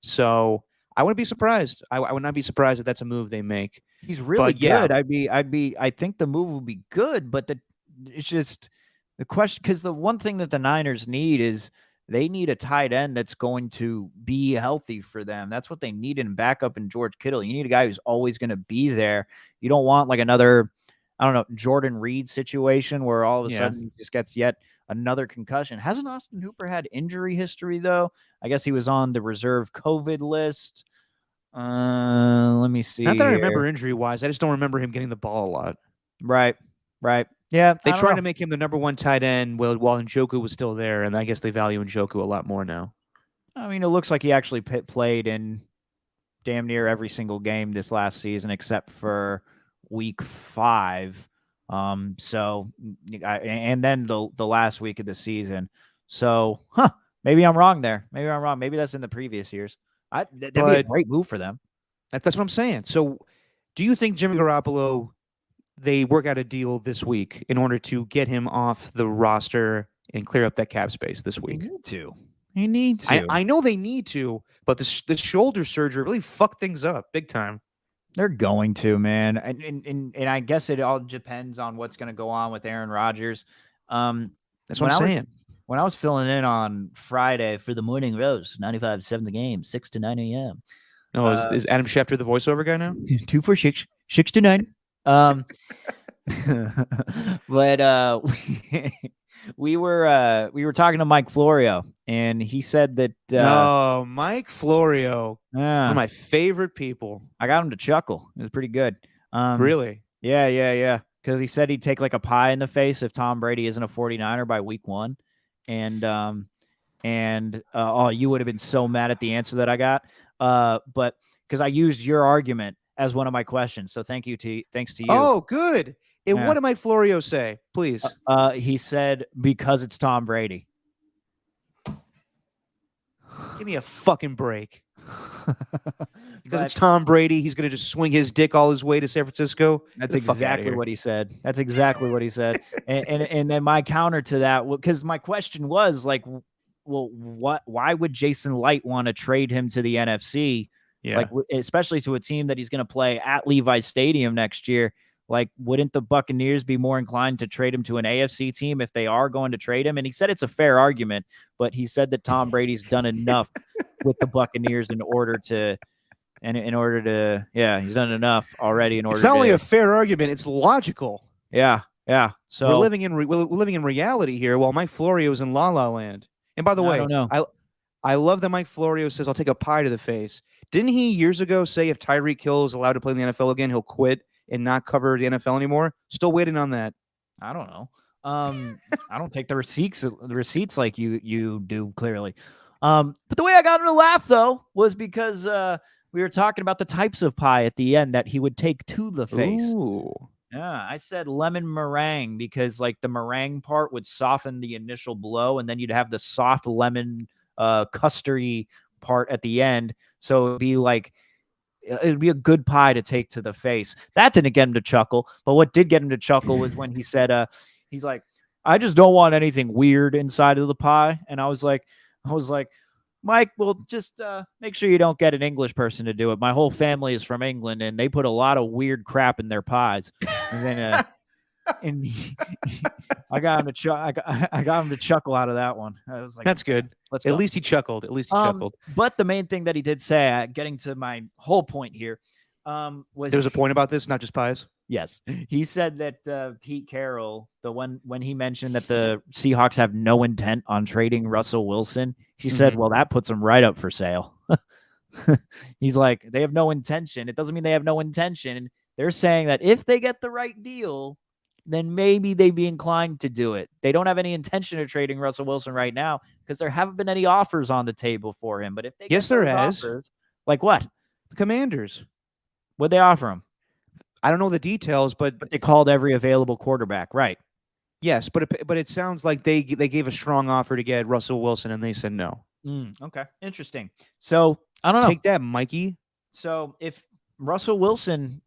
So I wouldn't be surprised. I would not be surprised if that's a move they make. He's really good. I think the move would be good, but it's just the question, because the one thing that the Niners need is they need a tight end that's going to be healthy for them. That's what they need in backup in George Kittle. You need a guy who's always going to be there. You don't want like another, I don't know, Jordan Reed situation where all of a sudden he just gets yet another concussion. Hasn't Austin Hooper had injury history, though? I guess he was on the reserve COVID list. Let me see. Not that I remember injury-wise. I just don't remember him getting the ball a lot. Right. Yeah. They tried to make him the number 1 tight end while Njoku was still there, and I guess they value Njoku a lot more now. I mean, it looks like he actually played in damn near every single game this last season except for week 5. And then the last week of the season. So, maybe I'm wrong there. Maybe that's in the previous years. That'd be a great move for them. That's what I'm saying. So, do you think Jimmy Garoppolo, they work out a deal this week in order to get him off the roster and clear up that cap space this week? They need to. I know they need to, but the shoulder surgery really fucked things up big time. They're going to, man. And I guess it all depends on what's going to go on with Aaron Rodgers. That's That's what I'm saying. When I was filling in on Friday for the Morning Roast, 95.7 The Game, 6 to 9 a.m. No, is Adam Schefter the voiceover guy now? 2 for 6, 6 to 9. But we were talking to Mike Florio, and he said that Mike Florio, one of my favorite people. I got him to chuckle. It was pretty good. Really? Yeah. Because he said he'd take like a pie in the face if Tom Brady isn't a 49er by week 1. And you would have been so mad at the answer that I got. But because I used your argument as one of my questions. So thanks to you. Oh, good. And what did Mike Florio say? Please. He said, because it's Tom Brady. Give me a fucking break. Because it's Tom Brady, he's going to just swing his dick all his way to San Francisco. That's exactly what he said. That's exactly what he said. And then my counter to that, because my question was like, well, why would Jason Light want to trade him to the NFC? Yeah. Like, especially to a team that he's going to play at Levi's Stadium next year. Like, wouldn't the Buccaneers be more inclined to trade him to an AFC team if they are going to trade him? And he said it's a fair argument, but he said that Tom Brady's done enough with the Buccaneers in order to, he's done enough already in order. It's not only a fair argument; it's logical. Yeah. So we're living in reality here, while Mike Florio's in La La Land. And by the way, I don't know. I love that Mike Florio says, "I'll take a pie to the face." Didn't he years ago say if Tyreek Hill is allowed to play in the NFL again, he'll quit and not cover the NFL anymore? Still waiting on that. I don't know. I don't take the receipts like you do, clearly. But the way I got him to laugh, though, was because we were talking about the types of pie at the end that he would take to the face. Ooh. Yeah, I said lemon meringue because like the meringue part would soften the initial blow, and then you'd have the soft lemon custardy part at the end. So it'd be a good pie to take to the face. That didn't get him to chuckle, but what did get him to chuckle was when he said, he's like, I just don't want anything weird inside of the pie. And I was like, Mike, well, just make sure you don't get an English person to do it. My whole family is from England, and they put a lot of weird crap in their pies. And then I got him to chuckle out of that one. I was like, that's good. At least he chuckled. But the main thing that he did say, getting to my whole point here, was there's a point about this, not just pies. Yes, he said that Pete Carroll, when he mentioned that the Seahawks have no intent on trading Russell Wilson, he said, well, that puts them right up for sale. He's like, they have no intention. It doesn't mean they have no intention. They're saying that if they get the right deal, then maybe they'd be inclined to do it. They don't have any intention of trading Russell Wilson right now because there haven't been any offers on the table for him. But if they get there has. Offers, like what? The Commanders. What'd they offer him? I don't know the details, but they called every available quarterback, right? Yes, but it sounds like they gave a strong offer to get Russell Wilson, and they said no. Okay, interesting. So I don't know. Take that, Mikey. So if Russell Wilson,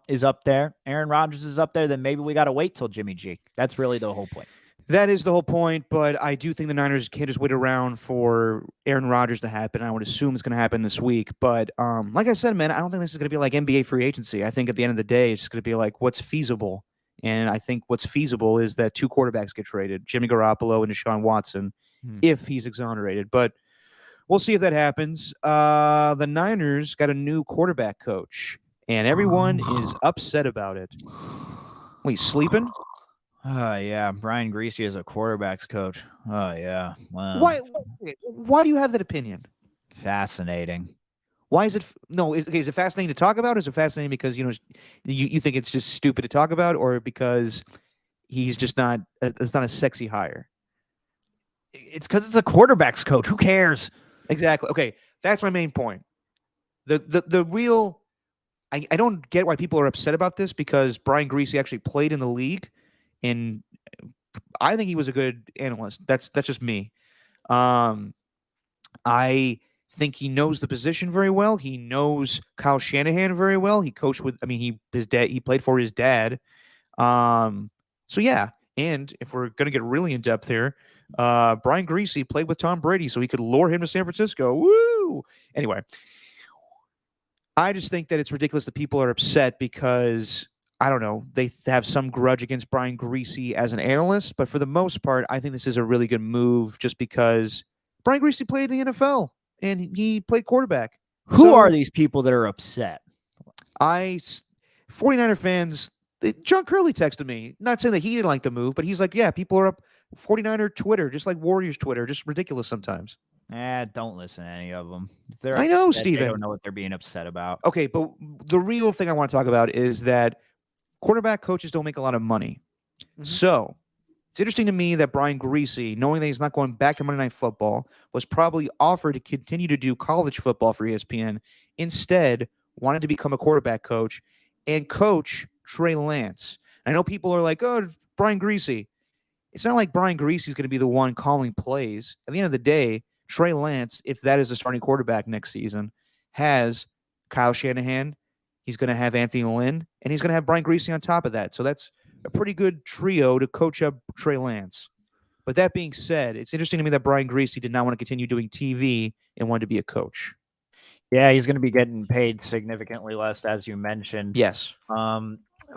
is up there, Aaron Rodgers is up there, then maybe we got to wait till Jimmy G. That's really the whole point. That is the whole point, but I do think the Niners can't just wait around for Aaron Rodgers to happen. I would assume it's going to happen this week. But like I said, man, I don't think this is going to be like NBA free agency. I think at the end of the day, it's just going to be like what's feasible. And I think what's feasible is that 2 quarterbacks get traded, Jimmy Garoppolo and Deshaun Watson, if he's exonerated. But we'll see if that happens. The Niners got a new quarterback coach, and everyone is upset about it. Wait, sleeping? Yeah, Brian Greasy is a quarterback's coach. Oh, yeah. Wow. Why do you have that opinion? Fascinating. Why is it? No, is it fascinating to talk about? Or is it fascinating because you think it's just stupid to talk about, or because he's just not? It's not a sexy hire. It's because it's a quarterback's coach. Who cares? Exactly. Okay, that's my main point. The real, I don't get why people are upset about this because Brian Greasy actually played in the league. And I think he was a good analyst. That's just me. I think he knows the position very well. He knows Kyle Shanahan very well. He coached with, his dad. He played for his dad. So yeah. And if we're gonna get really in depth here, Brian Greasy played with Tom Brady, so he could lure him to San Francisco. Woo! Anyway, I just think that it's ridiculous that people are upset because I don't know, they have some grudge against Brian Greasy as an analyst, but for the most part, I think this is a really good move just because Brian Greasy played in the NFL and he played quarterback. Who So are these people that are upset? 49er fans, John Curley texted me, not saying that he didn't like the move, but he's like, yeah, people are up 49er Twitter, just like Warriors Twitter, just ridiculous sometimes. Don't listen to any of them. If they're I know, upset, they Steven. don't know what they're being upset about. Okay, but the real thing I want to talk about is that quarterback coaches don't make a lot of money. Mm-hmm. So it's interesting to me that Brian Greasy, knowing that he's not going back to Monday Night Football, was probably offered to continue to do college football for ESPN, instead wanted to become a quarterback coach and coach Trey Lance. I know people are like, oh, Brian Greasy. It's not like Brian Greasy is going to be the one calling plays. At the end of the day, Trey Lance, if that is the starting quarterback next season, has Kyle Shanahan. He's going to have Anthony Lynn, and he's going to have Brian Greasy on top of that. So that's a pretty good trio to coach up Trey Lance. But that being said, it's interesting to me that Brian Greasy did not want to continue doing TV and wanted to be a coach. Yeah, he's going to be getting paid significantly less, as you mentioned. Yes.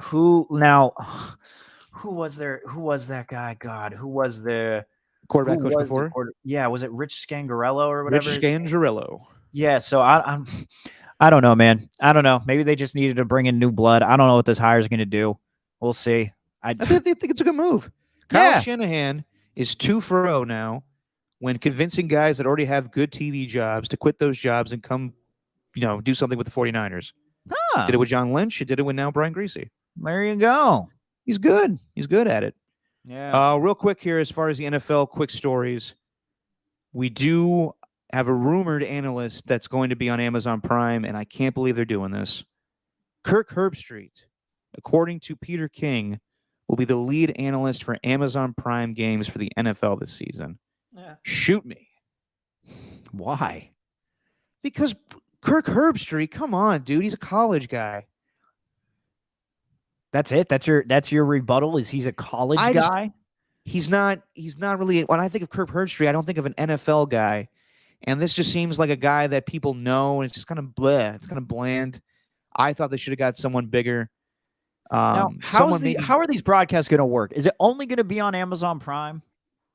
Who was there? Who was that guy? God, who was the quarterback coach before? Was it Rich Scangarello or whatever? Rich Scangarello. Yeah, so I don't know, man. I don't know. Maybe they just needed to bring in new blood. I don't know what this hire is going to do. We'll see. I think it's a good move. Kyle Shanahan is 2-0 now when convincing guys that already have good TV jobs to quit those jobs and come, do something with the 49ers. Did it with John Lynch. He did it with now Brian Greasy. There you go. He's good. He's good at it. Yeah. Real quick here, as far as the NFL quick stories, we do have a rumored analyst that's going to be on Amazon Prime, and I can't believe they're doing this. Kirk Herbstreit, according to Peter King, will be the lead analyst for Amazon Prime games for the NFL this season. Yeah. Shoot me. Why? Because Kirk Herbstreit, come on, dude. He's a college guy. That's it? That's your rebuttal? Is he's a college guy? He's not really. When I think of Kirk Herbstreit, I don't think of an NFL guy. And this just seems like a guy that people know, and it's just kind of bleh. It's kind of bland. I thought they should have got someone bigger. Now, how are these broadcasts going to work? Is it only going to be on Amazon Prime?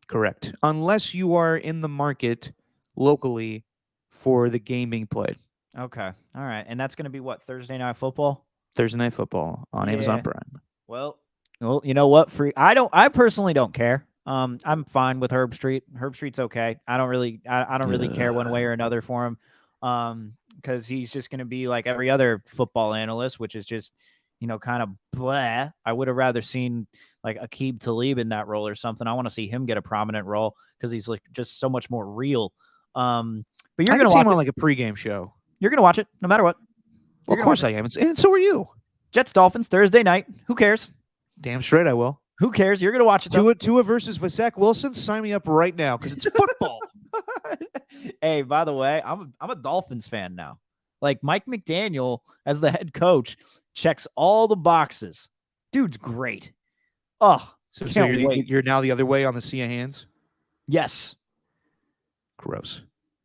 Correct. Unless you are in the market locally for the game being played. Okay. All right. And that's going to be what, Thursday Night Football? Thursday Night Football on Amazon Prime. Well, you know what? I personally don't care. I'm fine with Herbstreit. Herbstreit's okay. I don't really care one way or another for him. Because he's just going to be like every other football analyst, which is just, kind of blah. I would have rather seen like Aqib Talib in that role or something. I want to see him get a prominent role because he's like just so much more real. But you're going to watch him on like a pregame show. You're going to watch it no matter what. Well, of course I am. And so are you. Jets Dolphins Thursday night. Who cares? Damn straight I will. Who cares? You're going to watch it. Tua versus Zach Wilson. Sign me up right now because it's football. Hey, by the way, I'm a Dolphins fan now. Like Mike McDaniel as the head coach checks all the boxes. Dude's great. Oh, so you're now the other way on the sea of hands? Yes. Gross.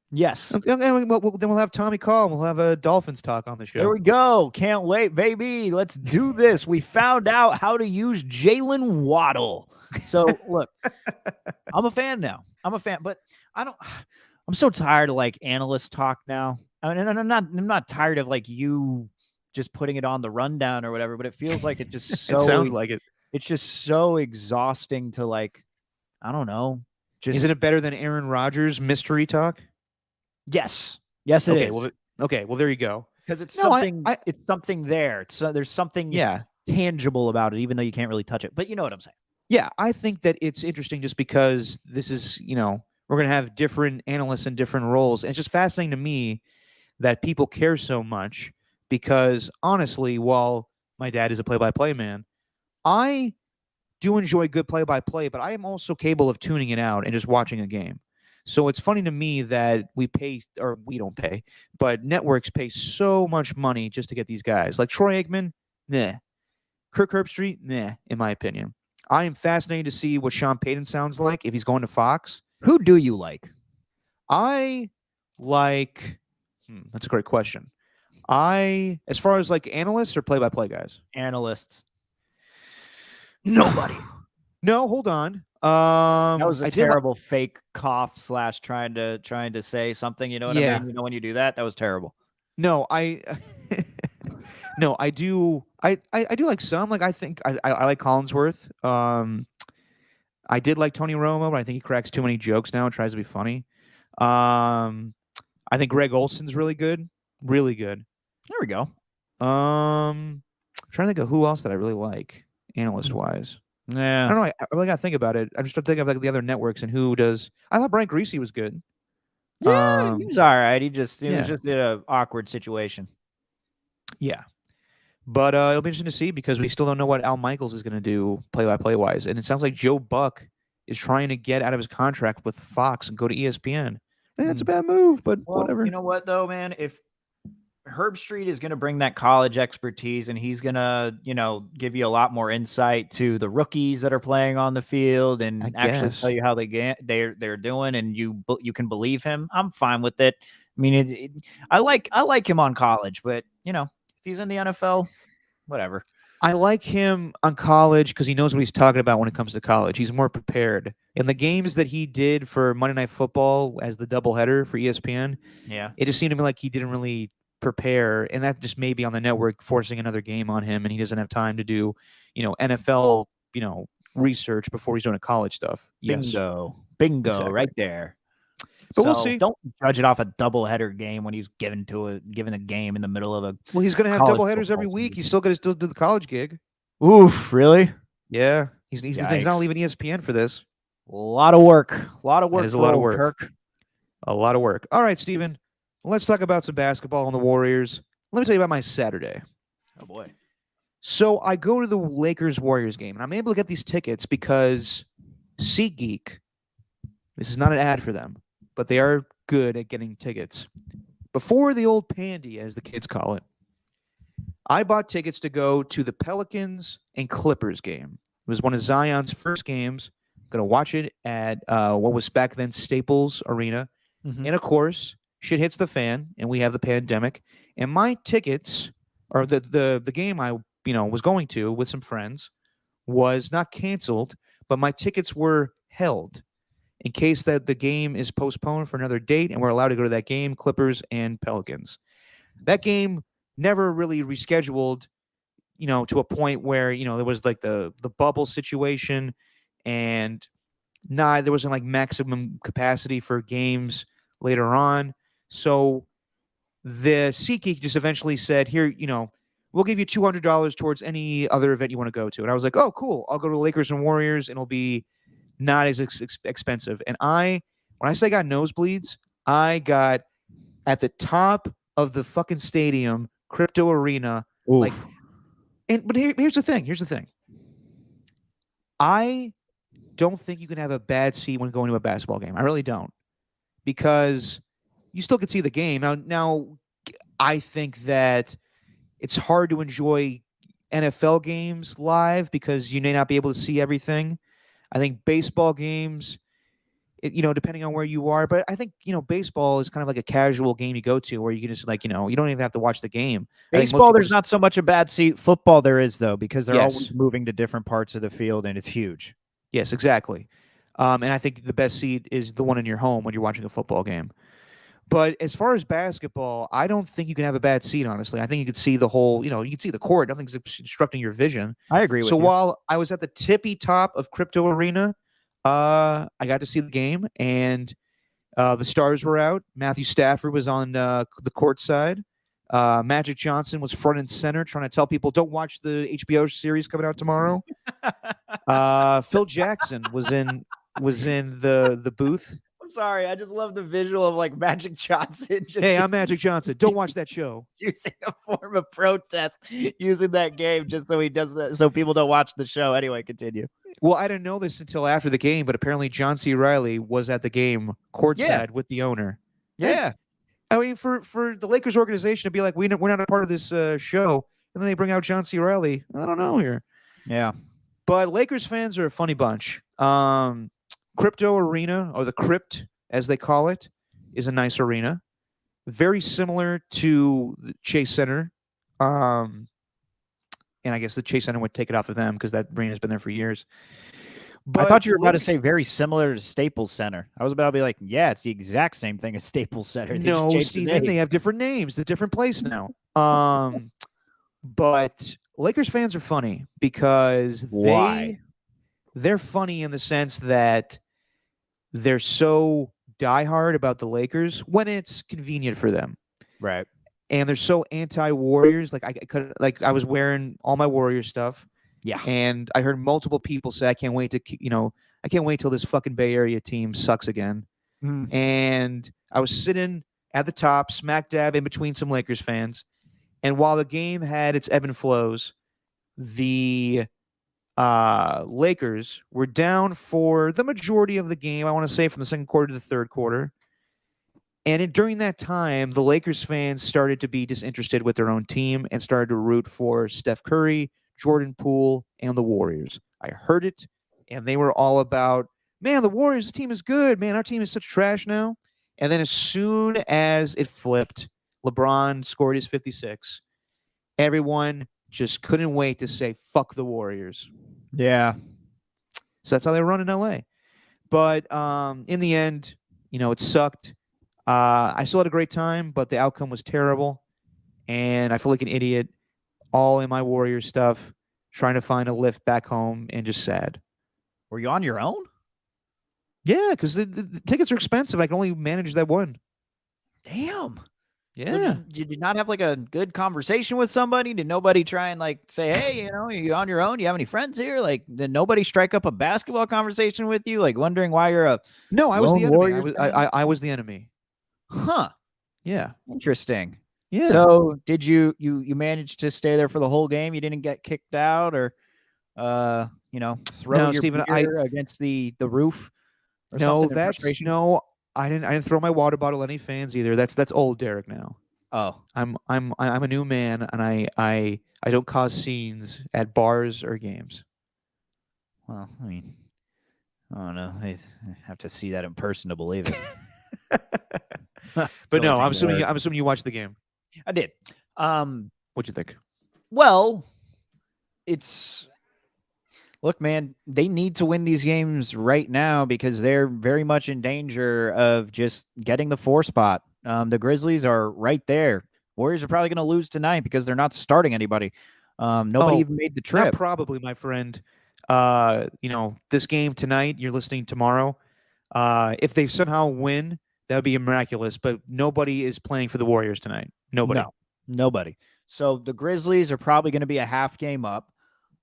Yes. Okay, then we'll have Tommy call. We'll have a Dolphins talk on the show. There we go. Can't wait, baby. Let's do this. We found out how to use Jalen Waddle. So look, I'm a fan now. But I'm so tired of like analyst talk now. I mean, I'm not tired of like you just putting it on the rundown or whatever, but it feels like it just so it sounds like it. It's just so exhausting to like, I don't know. Isn't it better than Aaron Rodgers mystery talk? Yes, it is. Well, there you go. Because it's something. It's something there. There's something tangible about it, even though you can't really touch it. But you know what I'm saying. Yeah, I think that it's interesting just because this is, we're going to have different analysts in different roles. And it's just fascinating to me that people care so much because, honestly, while my dad is a play-by-play man, I do enjoy good play-by-play, but I am also capable of tuning it out and just watching a game. So it's funny to me that we don't pay, but networks pay so much money just to get these guys. Like Troy Aikman, nah. Kirk Herbstreit, nah, in my opinion. I am fascinated to see what Sean Payton sounds like if he's going to Fox. Who do you like? I like, that's a great question. As far as like analysts or play-by-play guys? Analysts. Nobody. No, hold on. That was a I did like, terrible fake cough / trying to say something. You know what I yeah. mean? You know when you do that? That was terrible. No, no, I do. I do like some. Like I think I like Collinsworth. I did like Tony Romo, but I think he cracks too many jokes now and tries to be funny. I think Greg Olson's really good, really good. There we go. I'm trying to think of who else that I really like, analyst wise. I Yeah. don't know. I really got to think about it. I'm just thinking of like the other networks and who does. I thought Brian Greasy was good. Yeah, he was all right. It was Yeah, just an awkward situation. yeah. But it'll be interesting to see because we still don't know what Al Michaels is going to do play-by-play wise, and it sounds like Joe Buck is trying to get out of his contract with Fox and go to ESPN. I think that's a bad move, but Well, whatever. you know what though, man? If Herb Street is going to bring that college expertise, and he's going to, give you a lot more insight to the rookies that are playing on the field, I and actually guess. tell you how they're doing, and you can believe him. I'm fine with it. I mean, I like him on college, but if he's in the NFL, whatever. I like him on college because he knows what he's talking about when it comes to college. He's more prepared. In the games that he did for Monday Night Football as the doubleheader for ESPN, Yeah, it just seemed to me like he didn't really prepare, and that just may be on the network forcing another game on him, and he doesn't have time to do, NFL, research before he's doing the college stuff. Yes, bingo, exactly. right there. But we'll So see. don't judge it off a doubleheader game when he's given a game in the middle of a Well, he's going to have college doubleheaders every football week. He's season. still going to still do the college gig. Oof, really? Yeah, he's not Yikes. leaving ESPN for this. A lot of work. A lot of That work is a for lot of old work. Kirk. A lot of work. All right, Steven, let's talk about some basketball on the Warriors. Let me tell you about my Saturday. Oh boy. So I go to the Lakers Warriors game, and I'm able to get these tickets because SeatGeek, this is not an ad for them, but they are good at getting tickets. Before the old pandy, as the kids call it, I bought tickets to go to the Pelicans and Clippers game. It was one of Zion's first games. Going to watch it at what was back then Staples Arena. Mhm. And of course, shit hits the fan, and we have the pandemic. And my tickets, or the game I was going to with some friends, was not canceled, but my tickets were held in case that the game is postponed for another date, and we're allowed to go to that game, Clippers and Pelicans. That game never really rescheduled, to a point where there was like the bubble situation, and there wasn't like maximum capacity for games later on. So the SeatGeek just eventually said, here, we'll give you $200 towards any other event you want to go to. And I was like, oh, cool. I'll go to the Lakers and Warriors, and it'll be not as expensive. And when I say I got nosebleeds, I got at the top of the fucking stadium, Crypto Arena. Like, Oof. but here's the thing. Here's the thing. I don't think you can have a bad seat when going to a basketball game. I really don't, because you still can see the game. Now, I think that it's hard to enjoy NFL games live because you may not be able to see everything. I think baseball games, depending on where you are, but I think, baseball is kind of like a casual game you go to where you can just you don't even have to watch the game. Baseball, there's not so much a bad seat. Football, there is, though, because they're Yes. always moving to different parts of the field, and it's huge. Yes, exactly. And I think the best seat is the one in your home when you're watching a football game. But as far as basketball, I don't think you can have a bad seat, honestly. I think you could see the whole, you can see the court. Nothing's obstructing your vision. I agree with So you. while I was at the tippy top of Crypto Arena, I got to see the game, and the stars were out. Matthew Stafford was on the court side. Magic Johnson was front and center trying to tell people, don't watch the HBO series coming out tomorrow. Phil Jackson was in the booth. I'm sorry. I just love the visual of like Magic Johnson. Hey, I'm Magic Johnson. Don't watch that show. Using a form of protest, using that game just so he does that, so people don't watch the show. Anyway, continue. Well, I didn't know this until after the game, but apparently John C. Reilly was at the game courtside with the owner. Yeah. I mean, for the Lakers organization to be like, we're not a part of this show, and then they bring out John C. Reilly. I don't know here. Yeah. But Lakers fans are a funny bunch. Crypto Arena, or the Crypt, as they call it, is a nice arena. Very similar to the Chase Center. and I guess the Chase Center would take it off of them because that arena's been there for years. But I thought you were about to look, say very similar to Staples Center. I was about to be like, yeah, it's the exact same thing as Staples Center. They just no, changed the Steven, name. they have different names. It's a different place now. But Lakers fans are funny because Why? they're funny in the sense that they're so diehard about the Lakers when it's convenient for them. Right. And they're so anti-Warriors. Like I was wearing all my Warrior stuff, Yeah. and I heard multiple people say, "I can't wait to, I can't wait till this fucking Bay Area team sucks again." Mm. And I was sitting at the top, smack dab in between some Lakers fans, and while the game had its ebb and flows, the Lakers were down for the majority of the game. I want to say from the second quarter to the third quarter. And during that time, the Lakers fans started to be disinterested with their own team and started to root for Steph Curry, Jordan Poole, and the Warriors. I heard it, and they were all about, man, the Warriors team is good. Man, our team is such trash now. And then as soon as it flipped, LeBron scored his 56. Everyone just couldn't wait to say, fuck the Warriors. Yeah. So that's how they run in LA. But in the end, it sucked. I still had a great time, but the outcome was terrible. And I feel like an idiot all in my Warriors stuff, trying to find a lift back home and just sad. Were you on your own? Yeah, because the tickets are expensive. I can only manage that one. Damn. Yeah. So did you not have like a good conversation with somebody? Did nobody try and like say, hey, you're on your own? Do you have any friends here? Like, did nobody strike up a basketball conversation with you? Like wondering why you're a No, I was the enemy. Warriors fan? I was the enemy. Huh. Yeah. Interesting. Yeah. So did you manage to stay there for the whole game? You didn't get kicked out or throw No, your Steven, beer against the roof or no, something? that's no. I didn't throw my water bottle at any fans either. That's old Derek now. Oh, I'm a new man, and I don't cause scenes at bars or games. well, I mean, I don't know. I have to see that in person to believe it. But no, I'm assuming you watched the game. I did. What'd you think? Well, look, man, they need to win these games right now because they're very much in danger of just getting the 4 spot. The Grizzlies are right there. Warriors are probably going to lose tonight because they're not starting anybody. Nobody even made the trip. Not probably, my friend. This game tonight, you're listening tomorrow. If they somehow win, that would be miraculous. But nobody is playing for the Warriors tonight. Nobody. No, nobody. So the Grizzlies are probably going to be a half game up.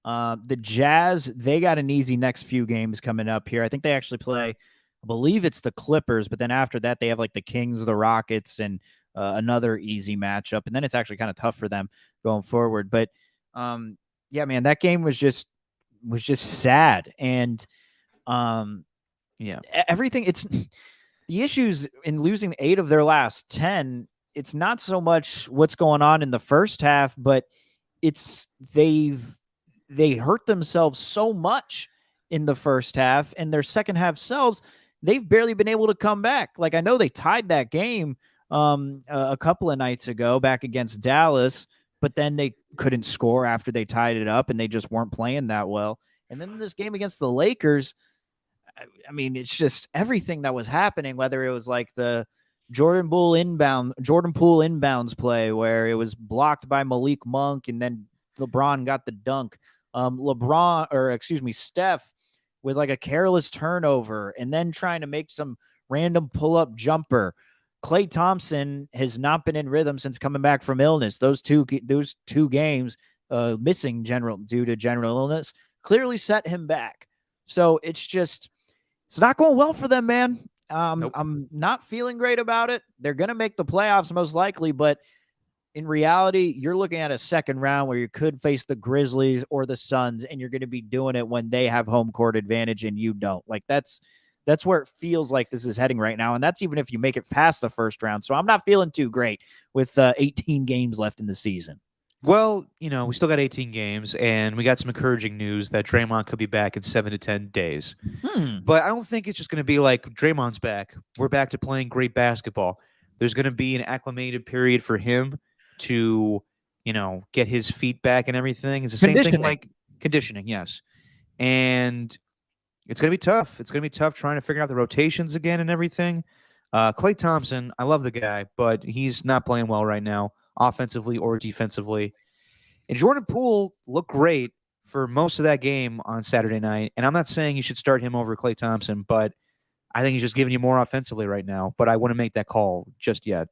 The Jazz, they got an easy next few games coming up here. I think they actually play, I believe it's the Clippers, but then after that, they have like the Kings, the Rockets, and another easy matchup. And then it's actually kind of tough for them going forward. But yeah, man, that game was just sad. And yeah, everything, it's the issues in losing 8 of their last 10. It's not so much what's going on in the first half, but it's they hurt themselves so much in the first half, and their second half selves, they've barely been able to come back. Like I know they tied that game a couple of nights ago back against Dallas, but then they couldn't score after they tied it up, and they just weren't playing that well. And then this game against the Lakers, I mean, it's just everything that was happening, whether it was like the Jordan Poole inbounds play where it was blocked by Malik Monk and then LeBron got the dunk. Steph with like a careless turnover and then trying to make some random pull-up jumper. Klay Thompson has not been in rhythm since coming back from illness. Those two games missing due to general illness clearly set him back. So it's not going well for them, man. Nope. I'm not feeling great about it. They're going to make the playoffs most likely, but in reality, you're looking at a second round where you could face the Grizzlies or the Suns, and you're going to be doing it when they have home court advantage and you don't. Like that's where it feels like this is heading right now, and that's even if you make it past the first round. So I'm not feeling too great with 18 games left in the season. Well, we still got 18 games, and we got some encouraging news that Draymond could be back in 7 to 10 days. But I don't think it's just going to be like Draymond's back. We're back to playing great basketball. There's going to be an acclimated period for him to get his feet back and everything. It's the same thing Conditioning. like conditioning, yes. And it's going to be tough. It's going to be tough trying to figure out the rotations again and everything. Klay Thompson, I love the guy, but he's not playing well right now, offensively or defensively. And Jordan Poole looked great for most of that game on Saturday night. And I'm not saying you should start him over Klay Thompson, but I think he's just giving you more offensively right now. But I wouldn't make that call just yet.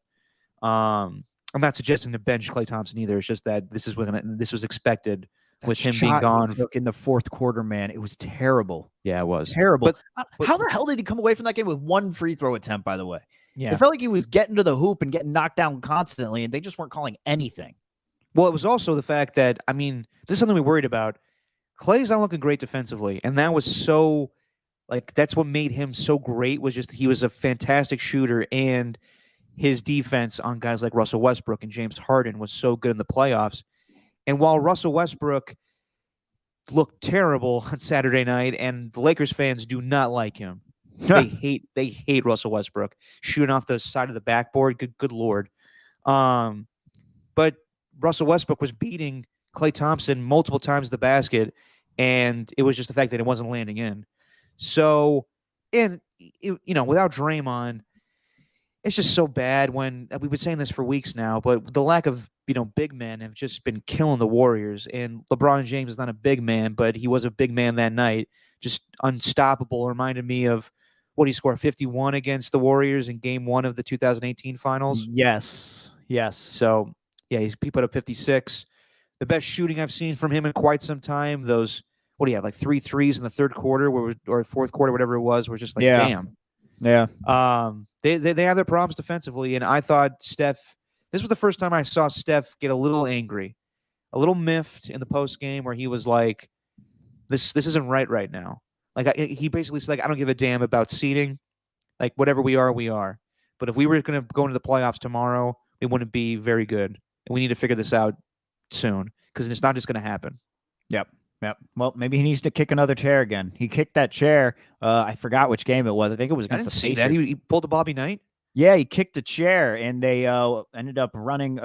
I'm not suggesting to bench Klay Thompson either. It's just that this was expected with him being gone. Took in the fourth quarter, man, it was terrible. Yeah, it was terrible. But how the hell did he come away from that game with one free throw attempt? By the way, yeah, it felt like he was getting to the hoop and getting knocked down constantly, and they just weren't calling anything. Well, it was also the fact that this is something we worried about. Klay's not looking great defensively, and that was so that's what made him so great. Was just he was a fantastic shooter, and his defense on guys like Russell Westbrook and James Harden was so good in the playoffs. And while Russell Westbrook looked terrible on Saturday night, and the Lakers fans do not like him, they hate Russell Westbrook shooting off the side of the backboard. Good Lord. But Russell Westbrook was beating Klay Thompson multiple times the basket, and it was just the fact that it wasn't landing in. So, and without Draymond, it's just so bad when we've been saying this for weeks now, but the lack of, big men have just been killing the Warriors. And LeBron James is not a big man, but he was a big man that night. Just unstoppable. Reminded me of what he scored 51 against the Warriors in game 1 of the 2018 finals. Yes. So, yeah, he put up 56. The best shooting I've seen from him in quite some time. Those, what do you have, like 3 threes in the third quarter or fourth quarter, whatever it was, were just like, damn. Yeah. They have their problems defensively, and I thought Steph. This was the first time I saw Steph get a little angry, a little miffed in the post game, where he was like, "This isn't right now." He basically said, "I don't give a damn about seeding. Like whatever we are. But if we were going to go into the playoffs tomorrow, we wouldn't be very good, and we need to figure this out soon because it's not just going to happen." Yep. Well, maybe he needs to kick another chair again. He kicked that chair. I forgot which game it was. I think it was against the Pacers. That he pulled the Bobby Knight. Yeah, he kicked a chair, and they ended up winning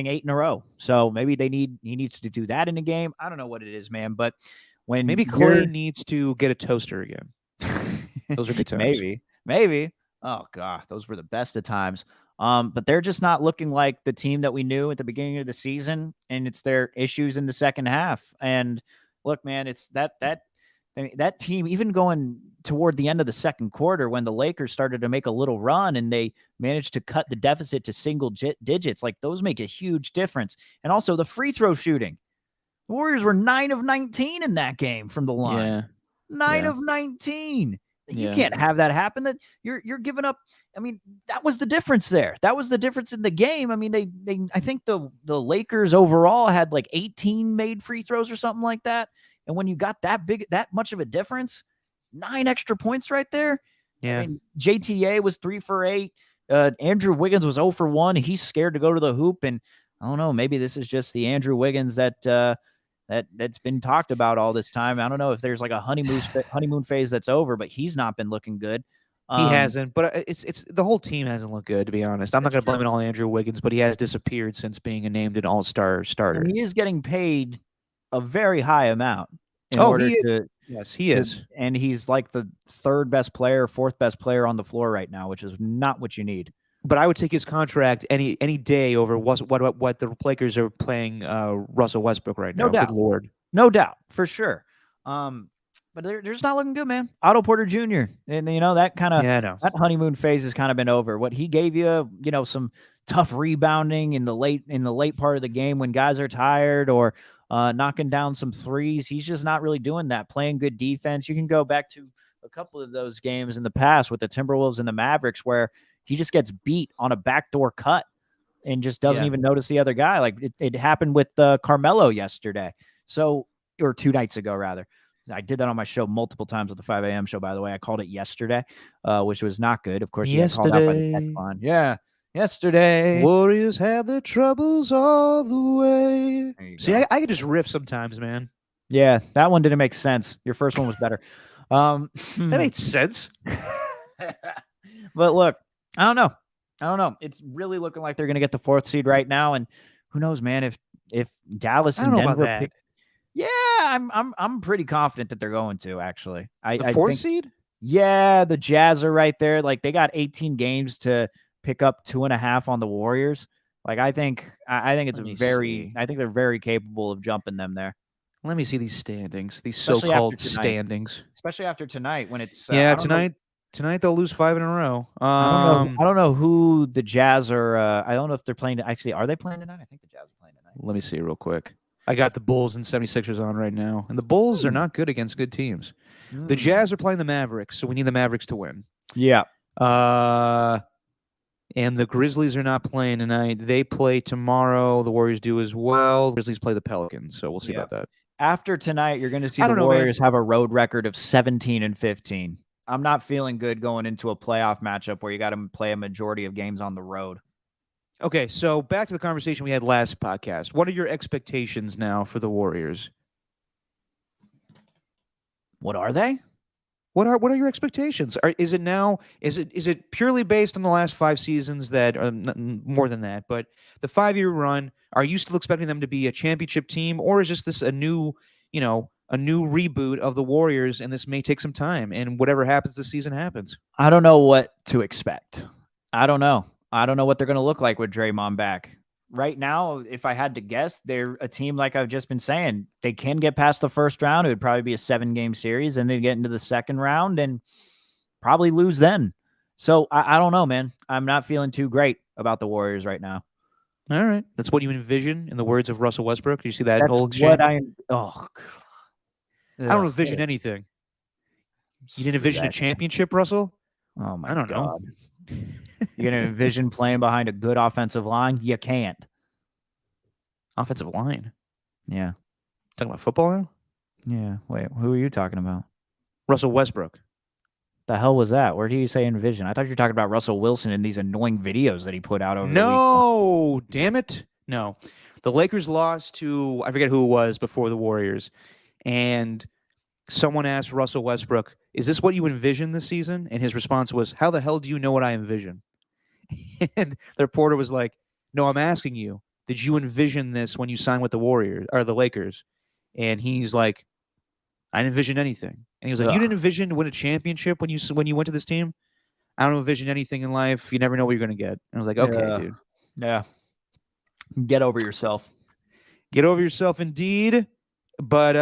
8 in a row. So maybe he needs to do that in a game. I don't know what it is, man. But when maybe Klay needs to get a toaster again. Those are good times. Maybe. Oh God, those were the best of times. But they're just not looking like the team that we knew at the beginning of the season, and it's their issues in the second half. And look, man, it's that team, even going toward the end of the second quarter when the Lakers started to make a little run and they managed to cut the deficit to single digits, like those make a huge difference. And also the free throw shooting. The Warriors were 9 of 19 in that game from the line. Yeah. 9 of 19. You can't have that happen. That you're giving up. That was the difference there. That was the difference in the game. I think the Lakers overall had like 18 made free throws or something like that. And when you got that much of a difference, 9 extra points right there. Yeah. JTA was 3 for 8. Andrew Wiggins was 0 for 1. He's scared to go to the hoop. And I don't know, maybe this is just the Andrew Wiggins that's been talked about all this time. I don't know if there's like a honeymoon phase that's over, but he's not been looking good. He hasn't, but it's the whole team hasn't looked good, to be honest. I'm not going to blame it all on Andrew Wiggins, but he has disappeared since being named an all-star starter. And he is getting paid a very high amount. Yes, he is. And he's like the third best player, fourth best player on the floor right now, which is not what you need. But I would take his contract any day over what the Lakers are playing Russell Westbrook right now. No doubt. Good Lord. No doubt, for sure. But they're just not looking good, man. Otto Porter Jr. And that kind of that honeymoon phase has kind of been over. What he gave you, some tough rebounding in the late part of the game when guys are tired or knocking down some threes. He's just not really doing that. Playing good defense. You can go back to a couple of those games in the past with the Timberwolves and the Mavericks where he just gets beat on a backdoor cut and just doesn't even notice the other guy. Like it happened with Carmelo yesterday. Or 2 nights ago, rather. I did that on my show multiple times with the 5 a.m. show, by the way. I called it yesterday, which was not good. Of course, you got called out by the text line. Yeah. Yesterday. Warriors had their troubles all the way. See, I could just riff sometimes, man. Yeah, that one didn't make sense. Your first one was better. That made sense. But look, I don't know. It's really looking like they're going to get the 4th seed right now. And who knows, man, if if Dallas I and don't know about Denver that. pick, yeah, I'm pretty confident that they're going to actually. The I fourth think seed? yeah, the Jazz are right there. Like they got 18 games to pick up 2.5 on the Warriors. Like I think it's Let me see. I think they're very capable of jumping them there, Let me see these standings, these especially after so-called tonight. standings. Especially after tonight when it's Yeah, I don't know. tonight they'll lose 5 in a row. I don't know who the Jazz are. I don't know if they're playing. Actually, are they playing tonight? I think the Jazz are playing tonight. Let me see real quick. I got the Bulls and 76ers on right now, and the Bulls are not good against good teams. The Jazz are playing the Mavericks, so we need the Mavericks to win. Yeah. And the Grizzlies are not playing tonight. They play tomorrow. The Warriors do as well. The Grizzlies play the Pelicans, so we'll see about that. After tonight, you're going to see I the don't know, man. Warriors have a road record of 17-15. I'm not feeling good going into a playoff matchup where you got to play a majority of games on the road. Okay, so back to the conversation we had last podcast. What are your expectations now for the Warriors? What are they? What are your expectations? Is it purely based on the last 5 seasons that are more than that, but the 5-year run, are you still expecting them to be a championship team, or is this a new reboot of the Warriors, and this may take some time, and whatever happens this season happens? I don't know what to expect. I don't know what they're going to look like with Draymond back. Right now, if I had to guess, they're a team, like I've just been saying, they can get past the first round. It would probably be a 7-game series, and they'd get into the second round and probably lose then. So I don't know, man. I'm not feeling too great about the Warriors right now. All right. That's what you envision, in the words of Russell Westbrook. Did you see that That's whole exchange? I don't envision anything. You didn't envision a championship, Russell? Oh, my I don't God. know. You're going to envision playing behind a good offensive line? You can't. Offensive line? Yeah. Talking about football now? Yeah. Wait, who are you talking about? Russell Westbrook. The hell was that? Where do you say envision? I thought you were talking about Russell Wilson and these annoying videos that he put out over the weekend. No, damn it. No. The Lakers lost to, I forget who it was before the Warriors, and someone asked Russell Westbrook, is this what you envision this season? And his response was, how the hell do you know what I envision? And the reporter was like, no, I'm asking you, did you envision this when you signed with the Warriors or the Lakers? And he's like, I didn't envision anything. And he was like, you didn't envision to win a championship when you went to this team? I don't envision anything in life. You never know what you're going to get. And I was like, okay, dude. Yeah. Get over yourself. Get over yourself, indeed. But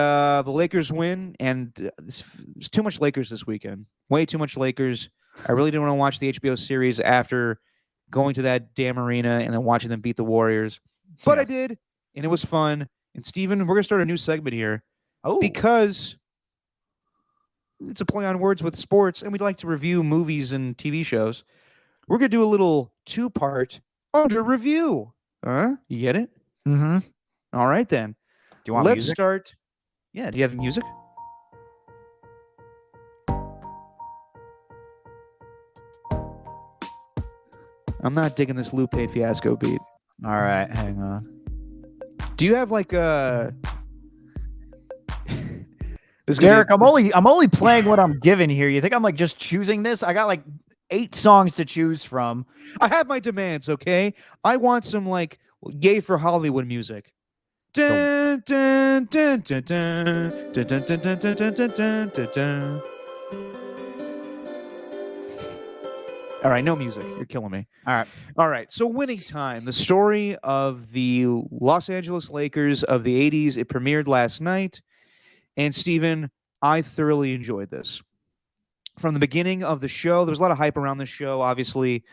the Lakers win, and there's too much Lakers this weekend. Way too much Lakers. I really didn't want to watch the HBO series after going to that damn arena and then watching them beat the Warriors. But I did, and it was fun. And Steven, we're going to start a new segment here. Oh. Because it's a play on words with sports, and we'd like to review movies and TV shows. We're going to do a little 2-part under review. You get it? Mm-hmm. All right, then. Do you want Let's music? start. Yeah, do you have music? I'm not digging this Lupe Fiasco beat. All right, hang on. Do you have like a... Derek, I'm only playing what I'm given here. You think I'm like just choosing this? I got like 8 songs to choose from. I have my demands, okay? I want some like Gay for Hollywood music. Dun, dun, dun, dun, dun, dun, dun, dun, dun, dun, dun, dun, dun. All right, no music. You're killing me. All right. So winning time, the story of the Los Angeles Lakers of the 80s. It premiered last night. And Steven, I thoroughly enjoyed this. From the beginning of the show, there was a lot of hype around this show, obviously,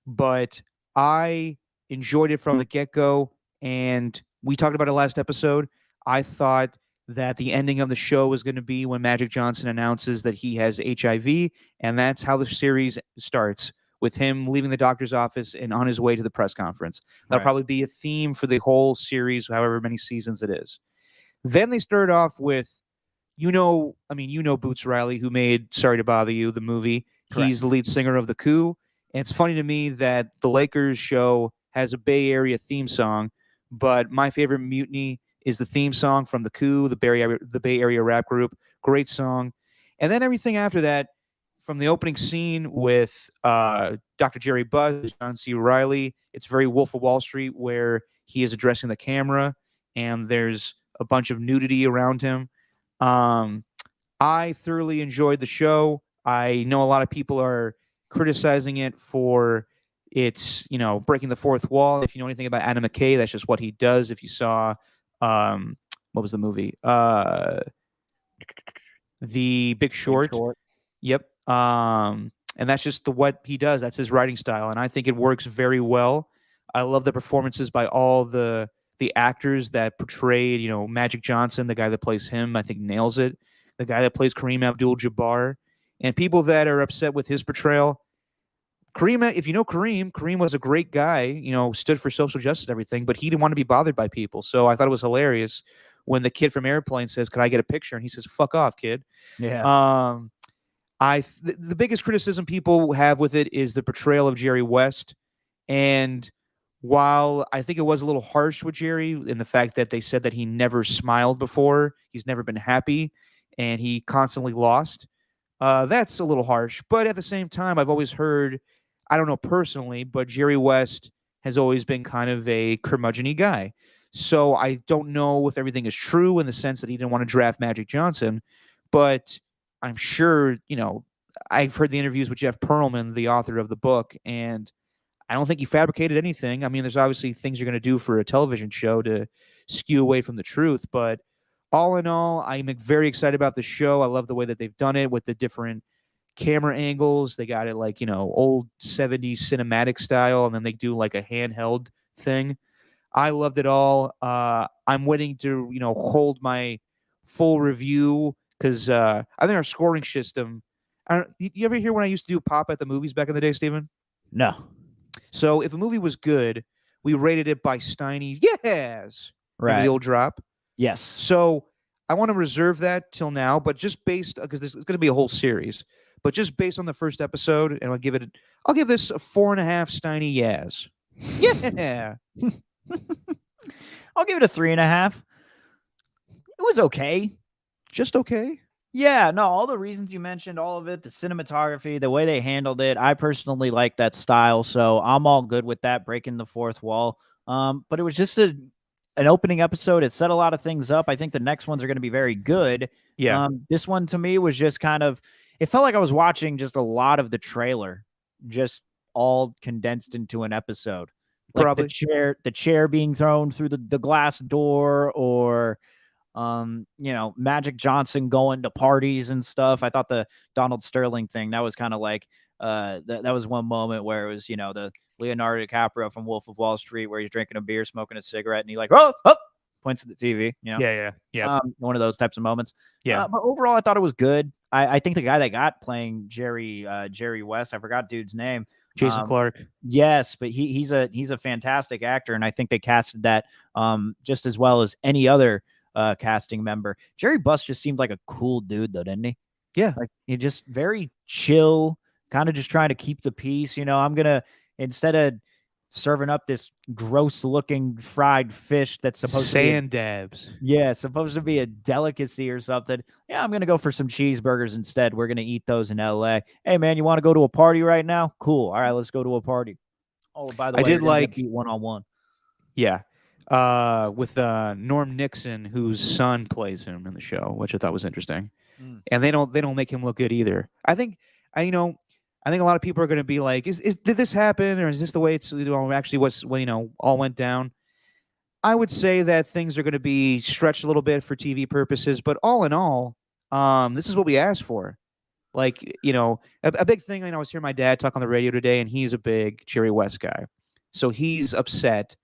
but I enjoyed it from the get-go, and we talked about it last episode. I thought that the ending of the show was going to be when Magic Johnson announces that he has HIV, and that's how the series starts, with him leaving the doctor's office and on his way to the press conference. That'll probably be a theme for the whole series, however many seasons it is. Then they start off with, Boots Riley, who made Sorry to Bother You, the movie. Correct. He's the lead singer of The Coup. And it's funny to me that the Lakers show has a Bay Area theme song, but my favorite Mutiny is the theme song from The Coup, the Bay Area rap group. Great song. And then everything after that, from the opening scene with Dr. Jerry Buss, John C. Reilly, it's very Wolf of Wall Street, where he is addressing the camera. and there's a bunch of nudity around him. I thoroughly enjoyed the show. I know a lot of people are criticizing it for its, breaking the fourth wall. If you know anything about Adam McKay, that's just what he does. If you saw, what was the movie? The Big Short. Yep. And that's just what he does. That's his writing style, and I think it works very well. I love the performances by all the actors that portrayed, Magic Johnson, the guy that plays him. I think nails it. The guy that plays Kareem Abdul-Jabbar, and people that are upset with his portrayal. Kareem, if you know Kareem was a great guy. Stood for social justice, everything, but he didn't want to be bothered by people. So I thought it was hilarious when the kid from Airplane says, "Can I get a picture?" and he says, "Fuck off, kid." Yeah. The biggest criticism people have with it is the portrayal of Jerry West, and while I think it was a little harsh with Jerry in the fact that they said that he never smiled before, he's never been happy, and he constantly lost. That's a little harsh, but at the same time, I've always heard, I don't know personally, but Jerry West has always been kind of a curmudgeon-y guy. So I don't know if everything is true in the sense that he didn't want to draft Magic Johnson, but I'm sure, I've heard the interviews with Jeff Pearlman, the author of the book, and I don't think he fabricated anything. I mean, there's obviously things you're going to do for a television show to skew away from the truth, but all in all, I'm very excited about the show. I love the way that they've done it with the different camera angles. They got it like, old 70s cinematic style, and then they do like a handheld thing. I loved it all. I'm waiting to, hold my full review because I think our scoring system. You ever hear when I used to do pop at the movies back in the day, Steven? No. So if a movie was good, we rated it by Steiny's yes. Right. Remember the old drop? Yes. So I want to reserve that till now, but just based because it's going to be a whole series, but just based on the first episode, and I'll give this a 4.5 Steiny yes. Yeah. I'll give it a 3.5. It was okay. Just okay. Yeah, no, all the reasons you mentioned, all of it, the cinematography, the way they handled it, I personally like that style, so I'm all good with that, breaking the fourth wall. But it was just an opening episode. It set a lot of things up. I think the next ones are going to be very good. Yeah. This one to me was just kind of, it felt like I was watching just a lot of the trailer, just all condensed into an episode. Like Probably. the chair being thrown through the glass door, or Magic Johnson going to parties and stuff. I thought the Donald Sterling thing, that was kind of like that was one moment where it was, the Leonardo DiCaprio from Wolf of Wall Street where he's drinking a beer, smoking a cigarette, and he like, oh, points at the TV, Yeah. One of those types of moments. Yeah. But overall, I thought it was good. I think the guy that got playing Jerry West, I forgot dude's name. Jason Clarke. Yes, but he's a fantastic actor, and I think they casted that just as well as any other casting member. Jerry Buss just seemed like a cool dude, though, didn't he? Yeah. Like, he just very chill, kind of just trying to keep the peace. I'm gonna, instead of serving up this gross looking fried fish that's supposed sand dabs. Yeah, supposed to be a delicacy or something. Yeah, I'm gonna go for some cheeseburgers instead. We're gonna eat those in LA. Hey man, you want to go to a party right now? Cool. All right, let's go to a party. Oh, by the way, I did like one-on-one. Yeah. With Norm Nixon, whose son plays him in the show, which I thought was interesting. And they don't make him look good either. I think a lot of people are going to be like, did this happen, or is this the way it's actually what's all went down? I would say that things are going to be stretched a little bit for TV purposes, but all in all, this is what we asked for. Like, a big thing. I was hearing my dad talk on the radio today, and he's a big Jerry West guy, so he's upset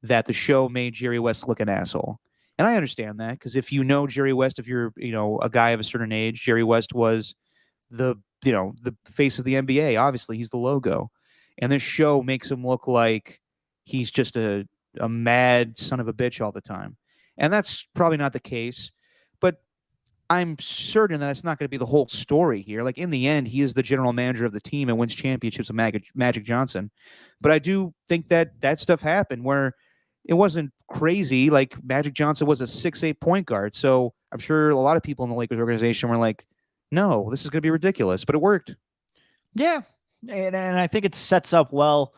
that the show made Jerry West look an asshole. And I understand that, because if you know Jerry West, if you're, a guy of a certain age, Jerry West was the face of the NBA. Obviously, he's the logo. And this show makes him look like he's just a mad son of a bitch all the time. And that's probably not the case. But I'm certain that that's not going to be the whole story here. Like, in the end, he is the general manager of the team and wins championships with Magic Johnson. But I do think that stuff happened where it wasn't crazy. Like, Magic Johnson was a 6'8" point guard. So I'm sure a lot of people in the Lakers organization were like, no, this is going to be ridiculous. But it worked. Yeah. And I think it sets up well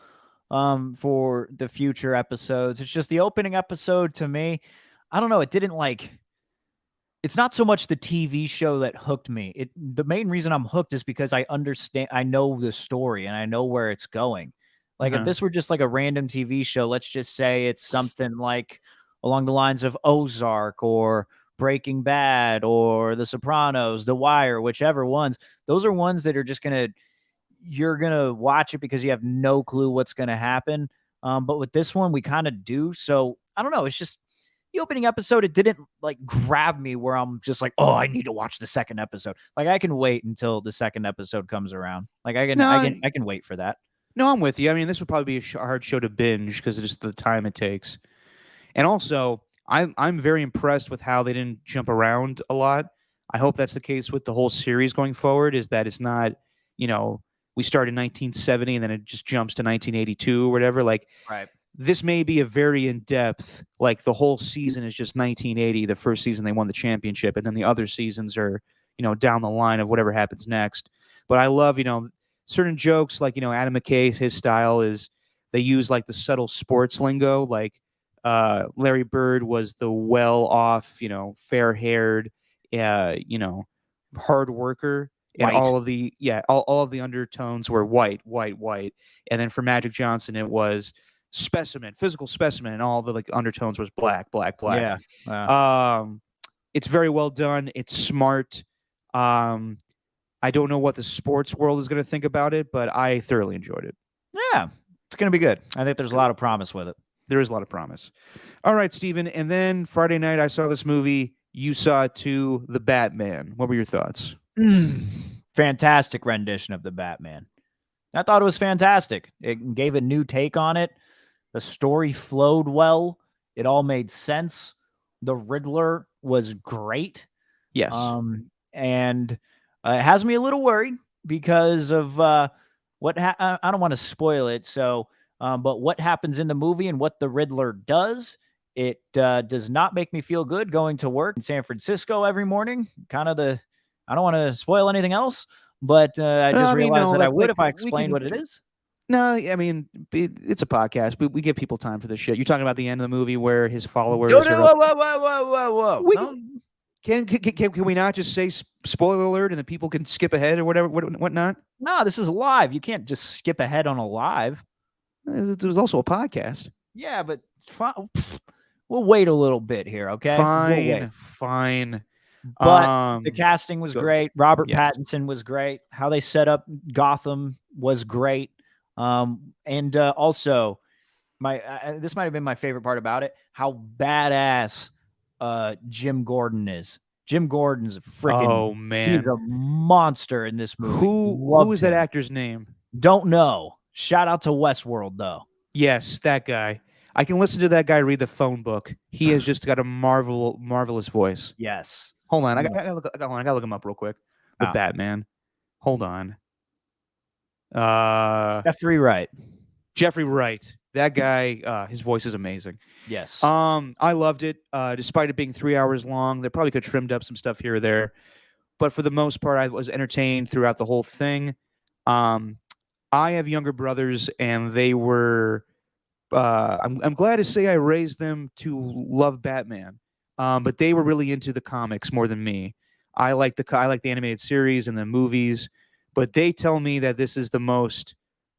for the future episodes. It's just the opening episode to me. I don't know. It didn't like. It's not so much the TV show that hooked me. The main reason I'm hooked is because I know the story and I know where it's going. Like if this were just like a random TV show, let's just say it's something like along the lines of Ozark or Breaking Bad or The Sopranos, The Wire, whichever ones. Those are ones that are just you're gonna watch it because you have no clue what's gonna happen. But with this one, we kind of do. So I don't know. It's just the opening episode, it didn't like grab me where I'm just like, oh, I need to watch the second episode. Like I can wait until the second episode comes around. Like I can wait for that. No, I'm with you. I mean, this would probably be a hard show to binge because of just the time it takes. And also, I'm very impressed with how they didn't jump around a lot. I hope that's the case with the whole series going forward. Is that it's not, we start in 1970 and then it just jumps to 1982 or whatever. Like, right. This may be a very in-depth, like the whole season is just 1980, the first season they won the championship, and then the other seasons are, down the line of whatever happens next. But I love, certain jokes like, Adam McKay, his style is they use like the subtle sports lingo, like Larry Bird was the well-off, fair-haired, hard worker. And White. all of the undertones were white. And then for Magic Johnson, it was specimen, physical specimen, and all the like undertones was black. Yeah. It's very well done. It's smart. I don't know what the sports world is going to think about it, but I thoroughly enjoyed it. Yeah, it's going to be good. I think there's a lot of promise with it. There is a lot of promise. All right, Steven. And then Friday night, I saw this movie. You saw it too, The Batman. What were your thoughts? Fantastic rendition of The Batman. I thought it was fantastic. It gave a new take on it. The story flowed well. It all made sense. The Riddler was great. Yes. And it has me a little worried because of I don't want to spoil it. So, but what happens in the movie and what the Riddler does, it does not make me feel good going to work in San Francisco every morning. I don't want to spoil anything else, but I just realized that I would if I explained what it is. No, I mean, it's a podcast. We give people time for this shit. You're talking about the end of the movie where his followers Whoa. Can we not just say spoiler alert and then people can skip ahead or whatever, whatnot? No, this is live. You can't just skip ahead on a live. There's also a podcast. Yeah, but we'll wait a little bit here, okay? Fine. But the casting was great. Robert Pattinson was great. How they set up Gotham was great. And also, this might have been my favorite part about it, how badass Jim Gordon is. Jim Gordon's a freaking he's a monster in this movie. Who is that actor's name? Don't know. Shout out to Westworld, though. Yes, that guy. I can listen to that guy read the phone book. He has just got a marvelous voice. Yes. Hold on. I gotta look him up real quick. The Batman. Hold on. Jeffrey Wright. That guy, his voice is amazing. Yes. I loved it. Despite it being 3 hours long, they probably could have trimmed up some stuff here or there. But for the most part, I was entertained throughout the whole thing. I have younger brothers, and they were. I'm glad to say I raised them to love Batman, but they were really into the comics more than me. I like the animated series and the movies, but they tell me that this is the most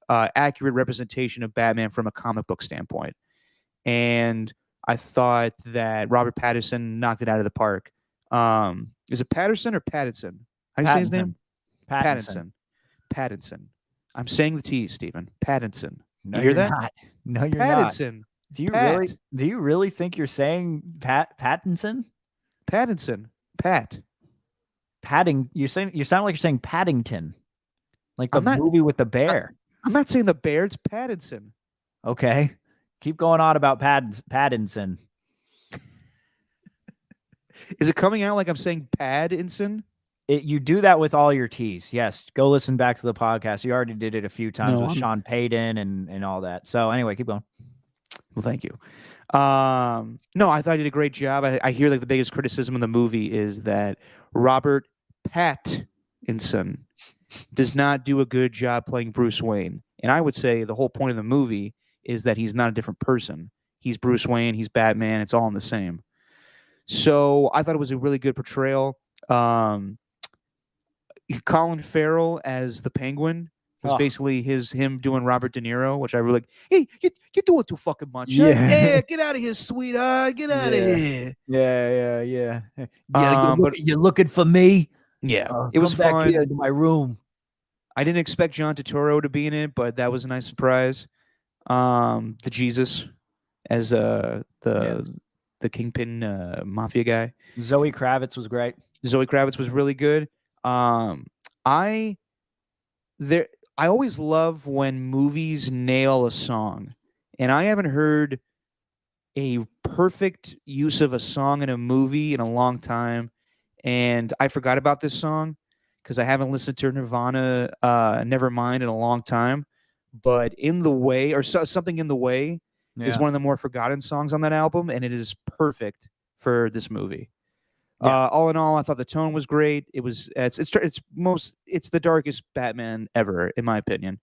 accurate representation of Batman from a comic book standpoint. And I thought that Robert Pattinson knocked it out of the park. Is it Patterson or Pattinson? How do you say his name? Pattinson. I'm saying the T, Stephen. Pattinson. No, you hear that? Not. No, you're Pattinson. Not. Do you really think you're saying Pattinson? Pattinson. You sound like you're saying Paddington. Like the movie with the bear. I'm not saying the bear, it's Pattinson. Okay. Keep going on about Pattinson. Is it coming out like I'm saying Pattinson? You do that with all your T's. Yes. Go listen back to the podcast. You already did it a few times with Sean Payton and all that. So anyway, keep going. Well, thank you. No, I thought he did a great job. I hear like the biggest criticism of the movie is that Robert Pattinson does not do a good job playing Bruce Wayne. And I would say the whole point of the movie is that he's not a different person. He's Bruce Wayne. He's Batman. It's all in the same. So I thought it was a really good portrayal. Um, Colin Farrell as the Penguin was Oh, basically him doing Robert De Niro, which I really like. Hey, you're doing too fucking much. Huh? yeah. Yeah, get out of here, sweetheart. Get out of Yeah. here. Yeah. Yeah, But you're looking for me? yeah, it was Come back here fun. to my room. I didn't expect John Turturro to be in it, but that was a nice surprise. The Jesus as Yes. the kingpin mafia guy. Zoe Kravitz was great. Zoe Kravitz was really good. Um, I there I always love when movies nail a song, and I haven't heard a perfect use of a song in a movie in a long time. And I forgot about this song because I haven't listened to Nirvana Nevermind in a long time. But In the Way or Something in the Way is Yeah. one of the more forgotten songs on that album, and it is perfect for this movie. Yeah. All in all, I thought the tone was great. It's the darkest Batman ever, in my opinion.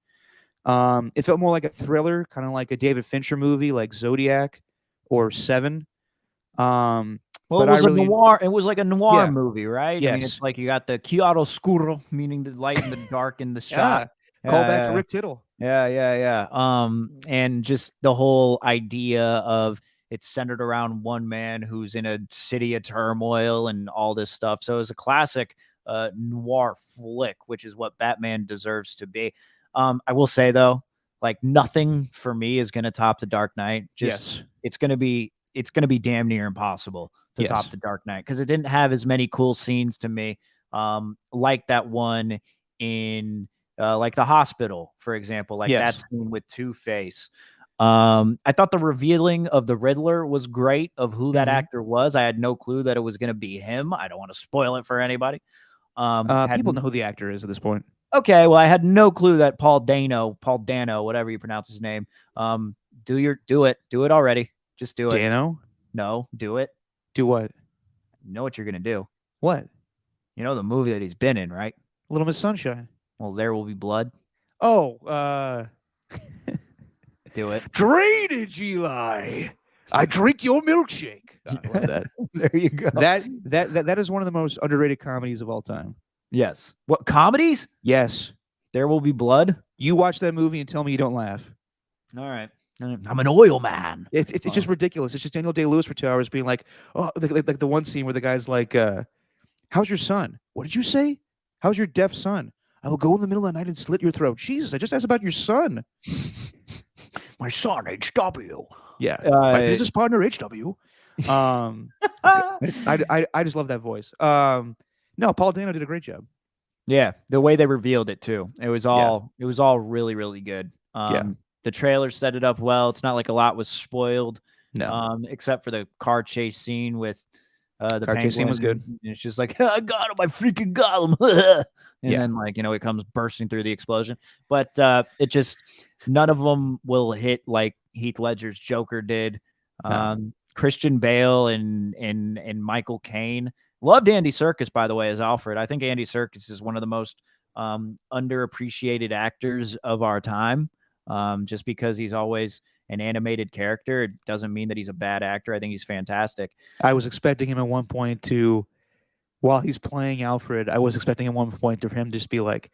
It felt more like a thriller, kind of like a David Fincher movie, like Zodiac or Seven. Well, But it I was a really, noir. It was like a noir yeah, movie, right? I mean, it's yes, like you got the chiaroscuro, meaning the light and the dark in the shot. yeah. Call back to Yeah, Rick Tittle. yeah. And just the whole idea of it's centered around one man who's in a city of turmoil and all this stuff. So it's a classic noir flick, which is what Batman deserves to be. I will say though, like nothing for me is going to top the Dark Knight. Just Yes, it's going to be damn near impossible to top yes, the Dark Knight because it didn't have as many cool scenes to me, like that one in like the hospital, for example, like that yes. scene with Two-Face. I thought the revealing of the Riddler was great of who that Hmm. actor was. I had no clue that it was going to be him. I don't want to spoil it for anybody. Had People know who the actor is at this point. Okay, well, I had no clue that Paul Dano, whatever you pronounce his name. Do it already. Just do it. Dano, No, do it. do what? You know what you're gonna do. What? You know the movie that he's been in, right? Little Miss Sunshine. Well, There Will Be Blood. Oh, Do it. drainage, Eli. I drink your milkshake. I love that. There you go. That is one of the most underrated comedies of all time. Yes. What comedies? Yes. There Will Be Blood. You watch that movie and tell me you don't laugh. All right. I'm an oil man. It's just ridiculous. It's just Daniel Day-Lewis for 2 hours being like, oh, like the one scene where the guy's like, how's your son? What did you say? How's your deaf son? I will go in the middle of the night and slit your throat. Jesus, I just asked about your son. My son, HW. Yeah. My business partner, HW. I just love that voice. No, Paul Dano did a great job. Yeah, the way they revealed it too. It was all really, really good. The trailer set it up well. It's not like a lot was spoiled. No. Except for the car chase scene with the Car chase scene was good. And it's just like, I got him, I freaking got him. And then like, it comes bursting through the explosion. But it just none of them will hit like Heath Ledger's Joker did. No. Christian Bale and Michael Caine. Loved Andy Serkis, by the way, as Alfred. I think Andy Serkis is one of the most underappreciated actors of our time. Just because he's always an animated character, it doesn't mean that he's a bad actor. I think he's fantastic. I was expecting him at one point to, while he's playing Alfred, I was expecting at one point for him to just be like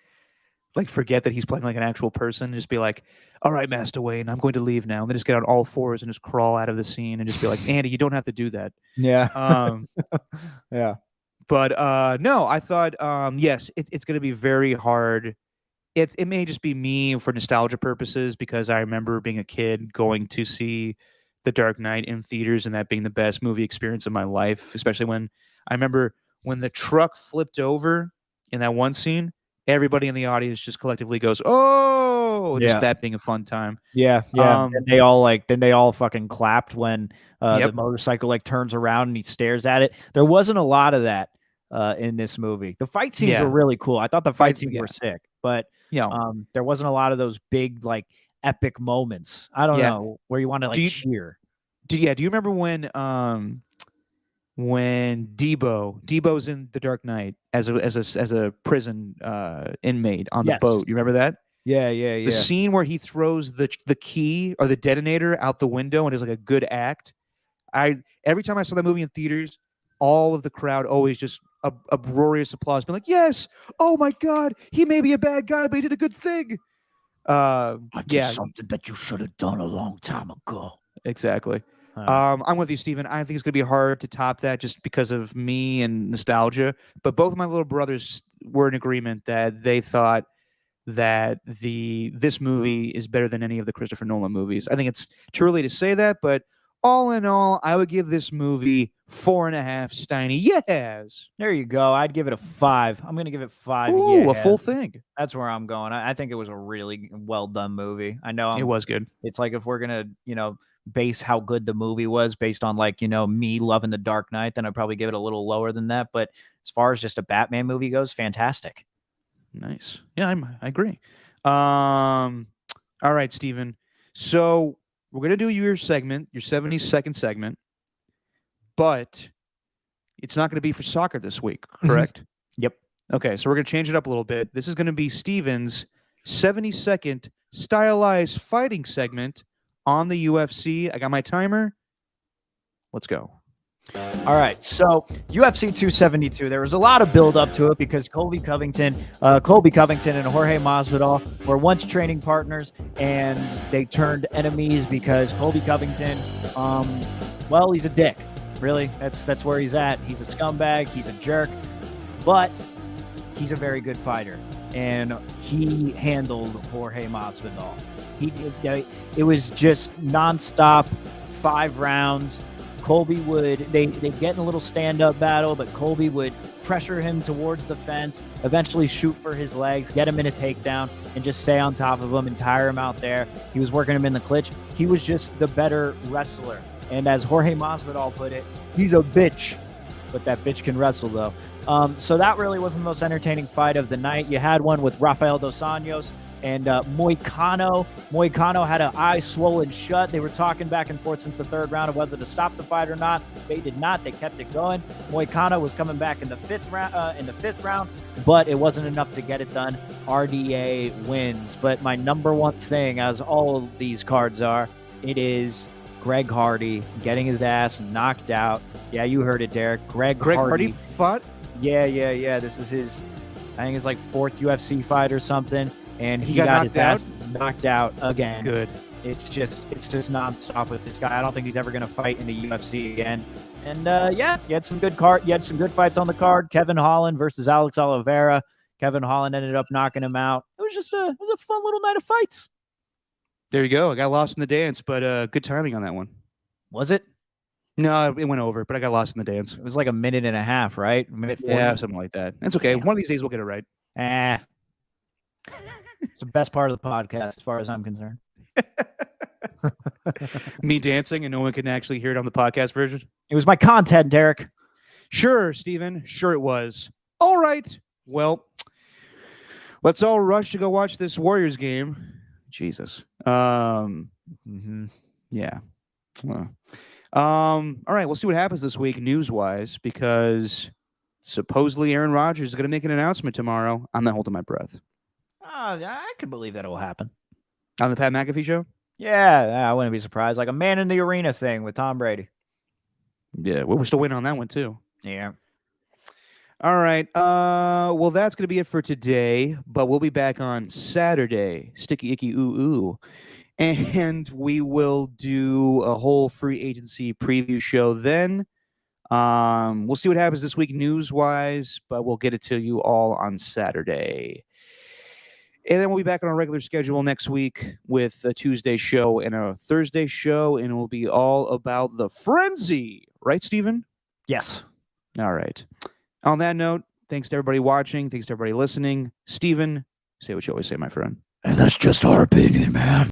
forget that he's playing like an actual person, and just be like, all right, Master Wayne, I'm going to leave now. And then just get on all fours and just crawl out of the scene and just be like, Andy, you don't have to do that. Yeah. Yeah. But no, I thought, yes, it's going to be very hard. It may just be me for nostalgia purposes because I remember being a kid going to see The Dark Knight in theaters and that being the best movie experience of my life, especially when I remember when the truck flipped over in that one scene, everybody in the audience just collectively goes, "Oh!" Just that being a fun time. Yeah. And they all fucking clapped when the motorcycle like turns around and he stares at it. There wasn't a lot of that in this movie. The fight scenes were really cool. I thought the fight scenes were sick, but there wasn't a lot of those big like epic moments. I don't know where you want to like cheer. Do you remember when Debo's in The Dark Knight as a prison inmate on the boat? You remember that? Yeah. The scene where he throws the key or the detonator out the window and is like a good act. Every time I saw that movie in theaters, all of the crowd always just uproarious applause, being like, "Yes, oh my God, he may be a bad guy, but he did a good thing." I did Yeah, something that you should have done a long time ago. exactly. I'm with you, Steven. I think it's going to be hard to top that just because of me and nostalgia. But both of my little brothers were in agreement that they thought that this movie is better than any of the Christopher Nolan movies. I think it's too early to say that, but all in all, I would give this movie 4.5 Steiny. Yes. There you go. I'd give it a 5. I'm going to give it 5. Ooh, a full thing. That's where I'm going. I think it was a really well done movie. I know it was good. It's like if we're going to, base how good the movie was based on me loving The Dark Knight, then I'd probably give it a little lower than that. But as far as just a Batman movie goes, fantastic. Nice. Yeah, I agree. All right, Steven. So we're going to do your segment, your 70-second segment, but it's not going to be for soccer this week, correct? Yep. Okay, so we're going to change it up a little bit. This is going to be Steven's 70-second stylized fighting segment on the UFC. I got my timer. Let's go. All right, so UFC 272. There was a lot of build up to it because Colby Covington and Jorge Masvidal were once training partners, and they turned enemies because Colby Covington, he's a dick. Really, that's where he's at. He's a scumbag. He's a jerk, but he's a very good fighter, and he handled Jorge Masvidal. It was just nonstop, 5 rounds. Colby they get in a little stand-up battle, but Colby would pressure him towards the fence, eventually shoot for his legs, get him in a takedown, and just stay on top of him and tire him out there. He was working him in the clinch. He was just the better wrestler. And as Jorge Masvidal put it, he's a bitch, but that bitch can wrestle, though. So that really wasn't the most entertaining fight of the night. You had one with Rafael Dos Anjos and Moicano. Moicano had an eye swollen shut. They were talking back and forth since the 3rd round of whether to stop the fight or not. They did not. They kept it going. Moicano was coming back in the 5th round, but it wasn't enough to get it done. RDA wins. But my number one thing, as all of these cards are, it is Greg Hardy getting his ass knocked out. Yeah, you heard it, Derek. Greg Hardy fought? Yeah. This is his, I think it's like 4th UFC fight or something. And he got his ass knocked out again. Good. It's just nonstop with this guy. I don't think he's ever going to fight in the UFC again. And you had some good fights on the card. Kevin Holland versus Alex Oliveira. Kevin Holland ended up knocking him out. It was a fun little night of fights. There you go. I got lost in the dance, but good timing on that one. Was it? No, it went over, but I got lost in the dance. It was like a minute and a half, right? Minute 40. Yeah, something like that. That's okay. Damn. One of these days we'll get it right. It's the best part of the podcast, as far as I'm concerned. Me dancing and no one can actually hear it on the podcast version. It was my content, Derek. Sure, Steven. Sure it was. All right. Well, let's all rush to go watch this Warriors game. Jesus. Yeah. All right. We'll see what happens this week news-wise, because supposedly Aaron Rodgers is going to make an announcement tomorrow. I'm not holding my breath. I could believe that it will happen. On the Pat McAfee show? Yeah, I wouldn't be surprised. Like a man in the arena thing with Tom Brady. Yeah, we're still waiting on that one, too. Yeah. All right. Well, that's going to be it for today, but we'll be back on Saturday. Sticky, icky, ooh, ooh. And we will do a whole free agency preview show then. We'll see what happens this week news-wise, but we'll get it to you all on Saturday. And then we'll be back on our regular schedule next week with a Tuesday show and a Thursday show, and it will be all about the frenzy. Right, Steven? Yes. All right. On that note, thanks to everybody watching. Thanks to everybody listening. Steven, say what you always say, my friend. And that's just our opinion, man.